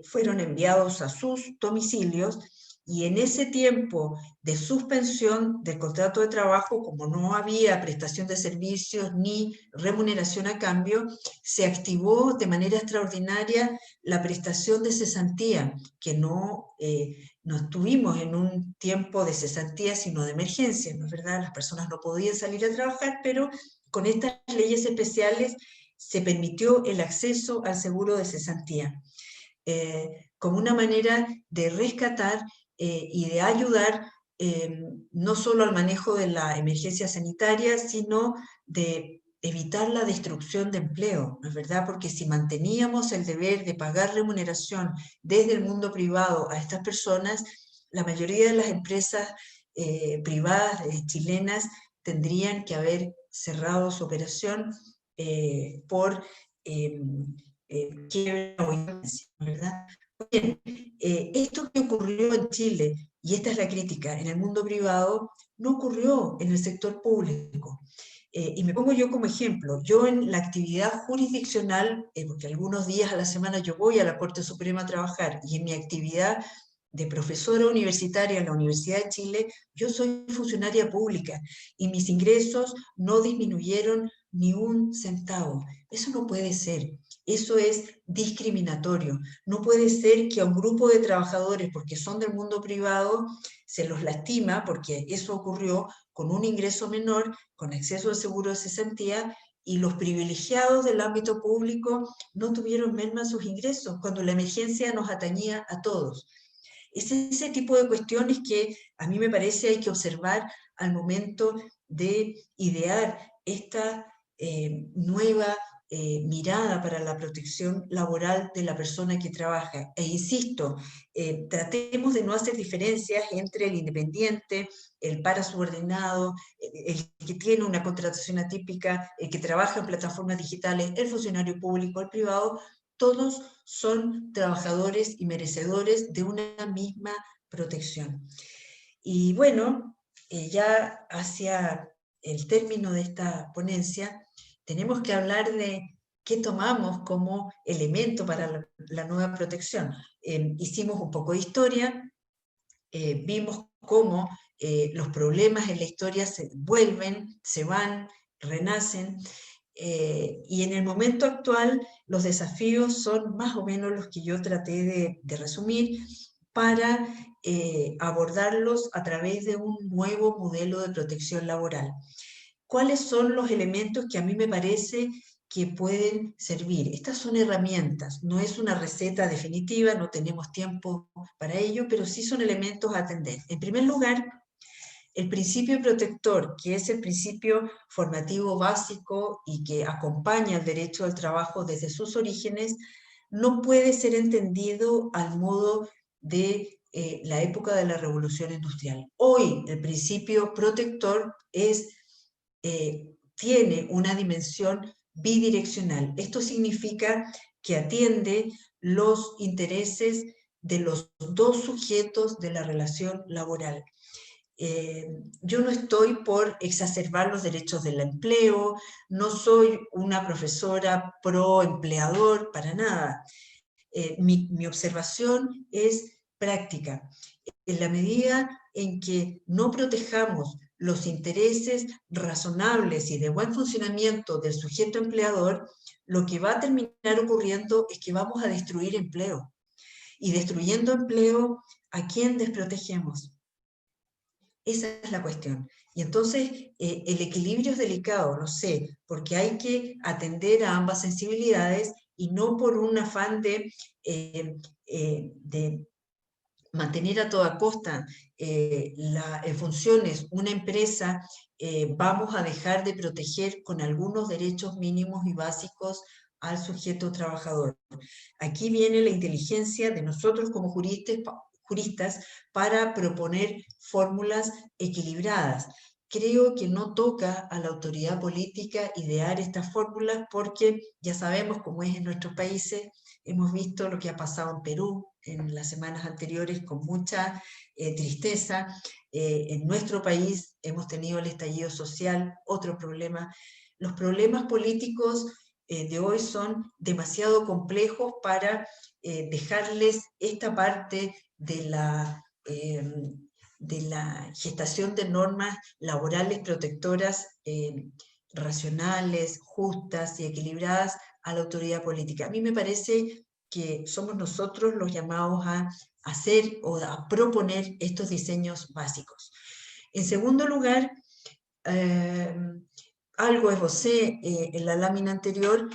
fueron enviados a sus domicilios, y en ese tiempo de suspensión del contrato de trabajo, como no había prestación de servicios ni remuneración a cambio, se activó de manera extraordinaria la prestación de cesantía, que no estuvimos en un tiempo de cesantía, sino de emergencia, ¿no es verdad? Las personas no podían salir a trabajar, pero con estas leyes especiales se permitió el acceso al seguro de cesantía, como una manera de rescatar y de ayudar no solo al manejo de la emergencia sanitaria, sino de evitar la destrucción de empleo, ¿no es verdad? Porque si manteníamos el deber de pagar remuneración desde el mundo privado a estas personas, la mayoría de las empresas privadas chilenas tendrían que haber cerrado su operación por quiebra o insolvencia, ¿no es verdad? Bien, esto que ocurrió en Chile, y esta es la crítica, en el mundo privado, no ocurrió en el sector público. Y me pongo yo como ejemplo, yo en la actividad jurisdiccional, porque algunos días a la semana yo voy a la Corte Suprema a trabajar, y en mi actividad de profesora universitaria en la Universidad de Chile, yo soy funcionaria pública, y mis ingresos no disminuyeron ni un centavo. Eso no puede ser. Eso es discriminatorio. No puede ser que a un grupo de trabajadores, porque son del mundo privado, se los lastima, porque eso ocurrió con un ingreso menor, con acceso al seguro de cesantía, y los privilegiados del ámbito público no tuvieron merma en sus ingresos, cuando la emergencia nos atañía a todos. Es ese tipo de cuestiones que a mí me parece hay que observar al momento de idear esta nueva mirada para la protección laboral de la persona que trabaja. E insisto, tratemos de no hacer diferencias entre el independiente, el parasubordinado, el que tiene una contratación atípica, el que trabaja en plataformas digitales, el funcionario público, el privado. Todos son trabajadores y merecedores de una misma protección. Y bueno, ya hacia el término de esta ponencia, tenemos que hablar de qué tomamos como elemento para la nueva protección. Hicimos un poco de historia, vimos cómo los problemas en la historia se vuelven, se van, renacen, y en el momento actual los desafíos son más o menos los que yo traté de resumir para abordarlos a través de un nuevo modelo de protección laboral. ¿Cuáles son los elementos que a mí me parece que pueden servir? Estas son herramientas, no es una receta definitiva, no tenemos tiempo para ello, pero sí son elementos a atender. En primer lugar, el principio protector, que es el principio formativo básico y que acompaña el derecho al trabajo desde sus orígenes, no puede ser entendido al modo de la época de la Revolución Industrial. Hoy el principio protector tiene una dimensión bidireccional. Esto significa que atiende los intereses de los dos sujetos de la relación laboral. Yo no estoy por exacerbar los derechos del empleo, no soy una profesora pro empleador, para nada. Mi observación es práctica. En la medida en que no protejamos los intereses razonables y de buen funcionamiento del sujeto empleador, lo que va a terminar ocurriendo es que vamos a destruir empleo. Y destruyendo empleo, ¿a quién desprotegemos? Esa es la cuestión. Y entonces el equilibrio es delicado, no sé, porque hay que atender a ambas sensibilidades y no por un afán de mantener a toda costa en funciones una empresa, vamos a dejar de proteger con algunos derechos mínimos y básicos al sujeto trabajador. Aquí viene la inteligencia de nosotros como juristas para proponer fórmulas equilibradas. Creo que no toca a la autoridad política idear estas fórmulas porque ya sabemos cómo es en nuestros países, hemos visto lo que ha pasado en Perú en las semanas anteriores con mucha tristeza. En nuestro país hemos tenido el estallido social, otro problema. Los problemas políticos de hoy son demasiado complejos para dejarles esta parte de la gestación de normas laborales protectoras racionales, justas y equilibradas a la autoridad política. A mí me parece que somos nosotros los llamados a hacer o a proponer estos diseños básicos. En segundo lugar, algo esbocé en la lámina anterior,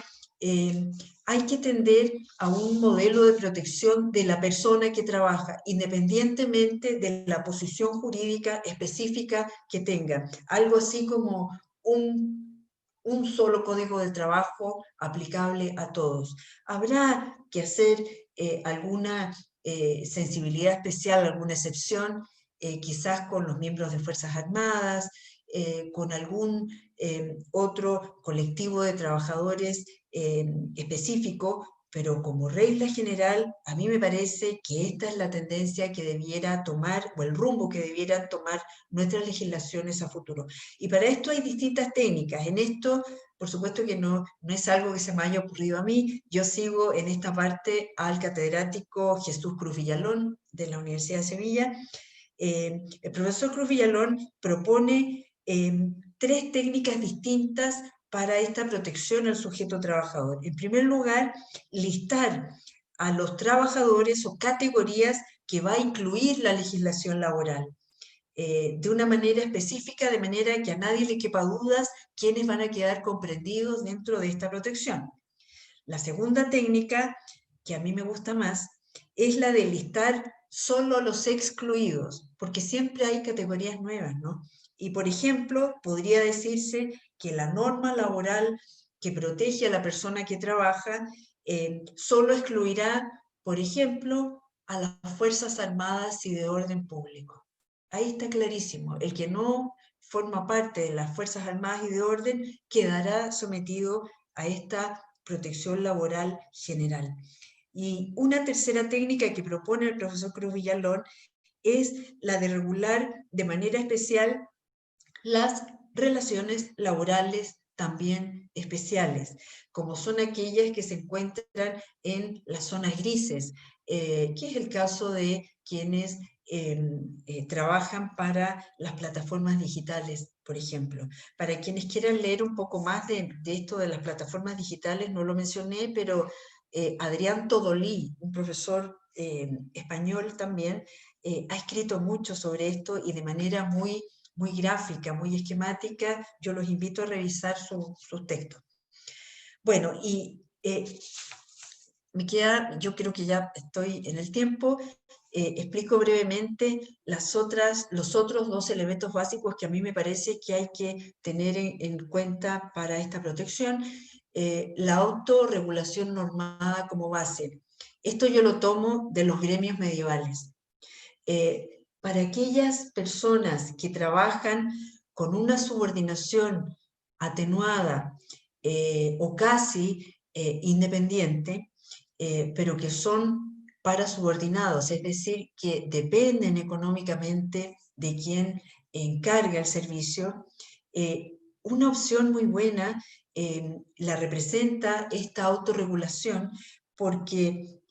hay que tender a un modelo de protección de la persona que trabaja, independientemente de la posición jurídica específica que tenga. Algo así como un solo código de trabajo aplicable a todos. Habrá que hacer alguna sensibilidad especial, alguna excepción, quizás con los miembros de Fuerzas Armadas, con algún otro colectivo de trabajadores específico, pero como regla general, a mí me parece que esta es la tendencia que debiera tomar, o el rumbo que debieran tomar nuestras legislaciones a futuro. Y para esto hay distintas técnicas. En esto, por supuesto que no es algo que se me haya ocurrido a mí. Yo sigo en esta parte al catedrático Jesús Cruz Villalón, de la Universidad de Sevilla. El profesor Cruz Villalón propone 3 técnicas distintas para esta protección al sujeto trabajador. En primer lugar, listar a los trabajadores o categorías que va a incluir la legislación laboral. De una manera específica, de manera que a nadie le quepa dudas quiénes van a quedar comprendidos dentro de esta protección. La segunda técnica, que a mí me gusta más, es la de listar solo los excluidos, porque siempre hay categorías nuevas, ¿no? Y, por ejemplo, podría decirse que la norma laboral que protege a la persona que trabaja solo excluirá, por ejemplo, a las Fuerzas Armadas y de orden público. Ahí está clarísimo, el que no forma parte de las Fuerzas Armadas y de orden quedará sometido a esta protección laboral general. Y una tercera técnica que propone el profesor Cruz Villalón es la de regular de manera especial las relaciones laborales también especiales, como son aquellas que se encuentran en las zonas grises, que es el caso de quienes trabajan para las plataformas digitales, por ejemplo. Para quienes quieran leer un poco más de esto de las plataformas digitales, no lo mencioné, pero Adrián Todolí, un profesor español también, ha escrito mucho sobre esto y de manera muy gráfica, muy esquemática. Yo los invito a revisar sus textos. Bueno, y me queda, yo creo que ya estoy en el tiempo, explico brevemente los otros dos elementos básicos que a mí me parece que hay que tener en cuenta para esta protección. La autorregulación normada como base. Esto yo lo tomo de los gremios medievales. Para aquellas personas que trabajan con una subordinación atenuada o casi independiente, pero que son parasubordinados, es decir, que dependen económicamente de quien encarga el servicio, una opción muy buena la representa esta autorregulación, porque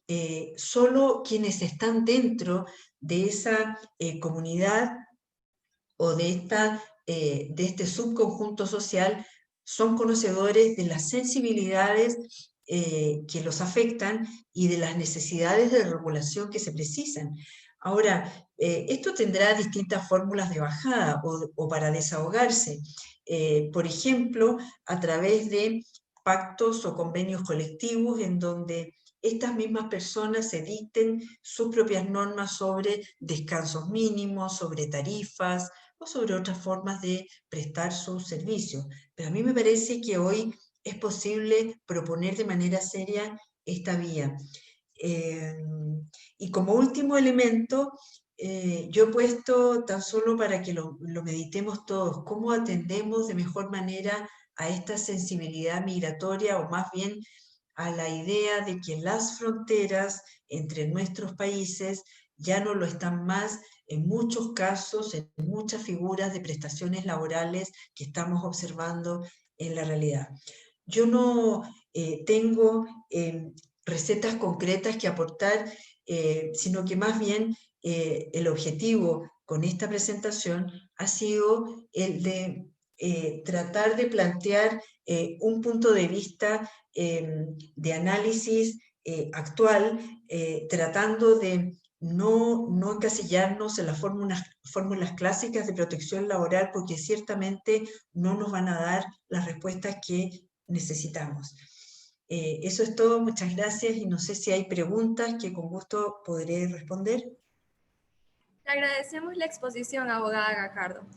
solo quienes están dentro de esa comunidad o de este subconjunto social son conocedores de las sensibilidades que los afectan y de las necesidades de regulación que se precisan. Ahora, esto tendrá distintas fórmulas de bajada o para desahogarse. Por ejemplo, a través de pactos o convenios colectivos en donde estas mismas personas se dicten sus propias normas sobre descansos mínimos, sobre tarifas o sobre otras formas de prestar sus servicios. Pero a mí me parece que hoy es posible proponer de manera seria esta vía. Y como último elemento, yo he puesto tan solo para que lo meditemos todos, cómo atendemos de mejor manera a esta sensibilidad migratoria, o más bien a la idea de que las fronteras entre nuestros países ya no lo están más en muchos casos, en muchas figuras de prestaciones laborales que estamos observando en la realidad. Yo no tengo recetas concretas que aportar, sino que más bien el objetivo con esta presentación ha sido el de tratar de plantear un punto de vista de análisis actual, tratando de no encasillarnos en las fórmulas clásicas de protección laboral, porque ciertamente no nos van a dar las respuestas que necesitamos. Eso es todo, muchas gracias, y no sé si hay preguntas que con gusto podré responder. Le agradecemos la exposición, abogada Gajardo.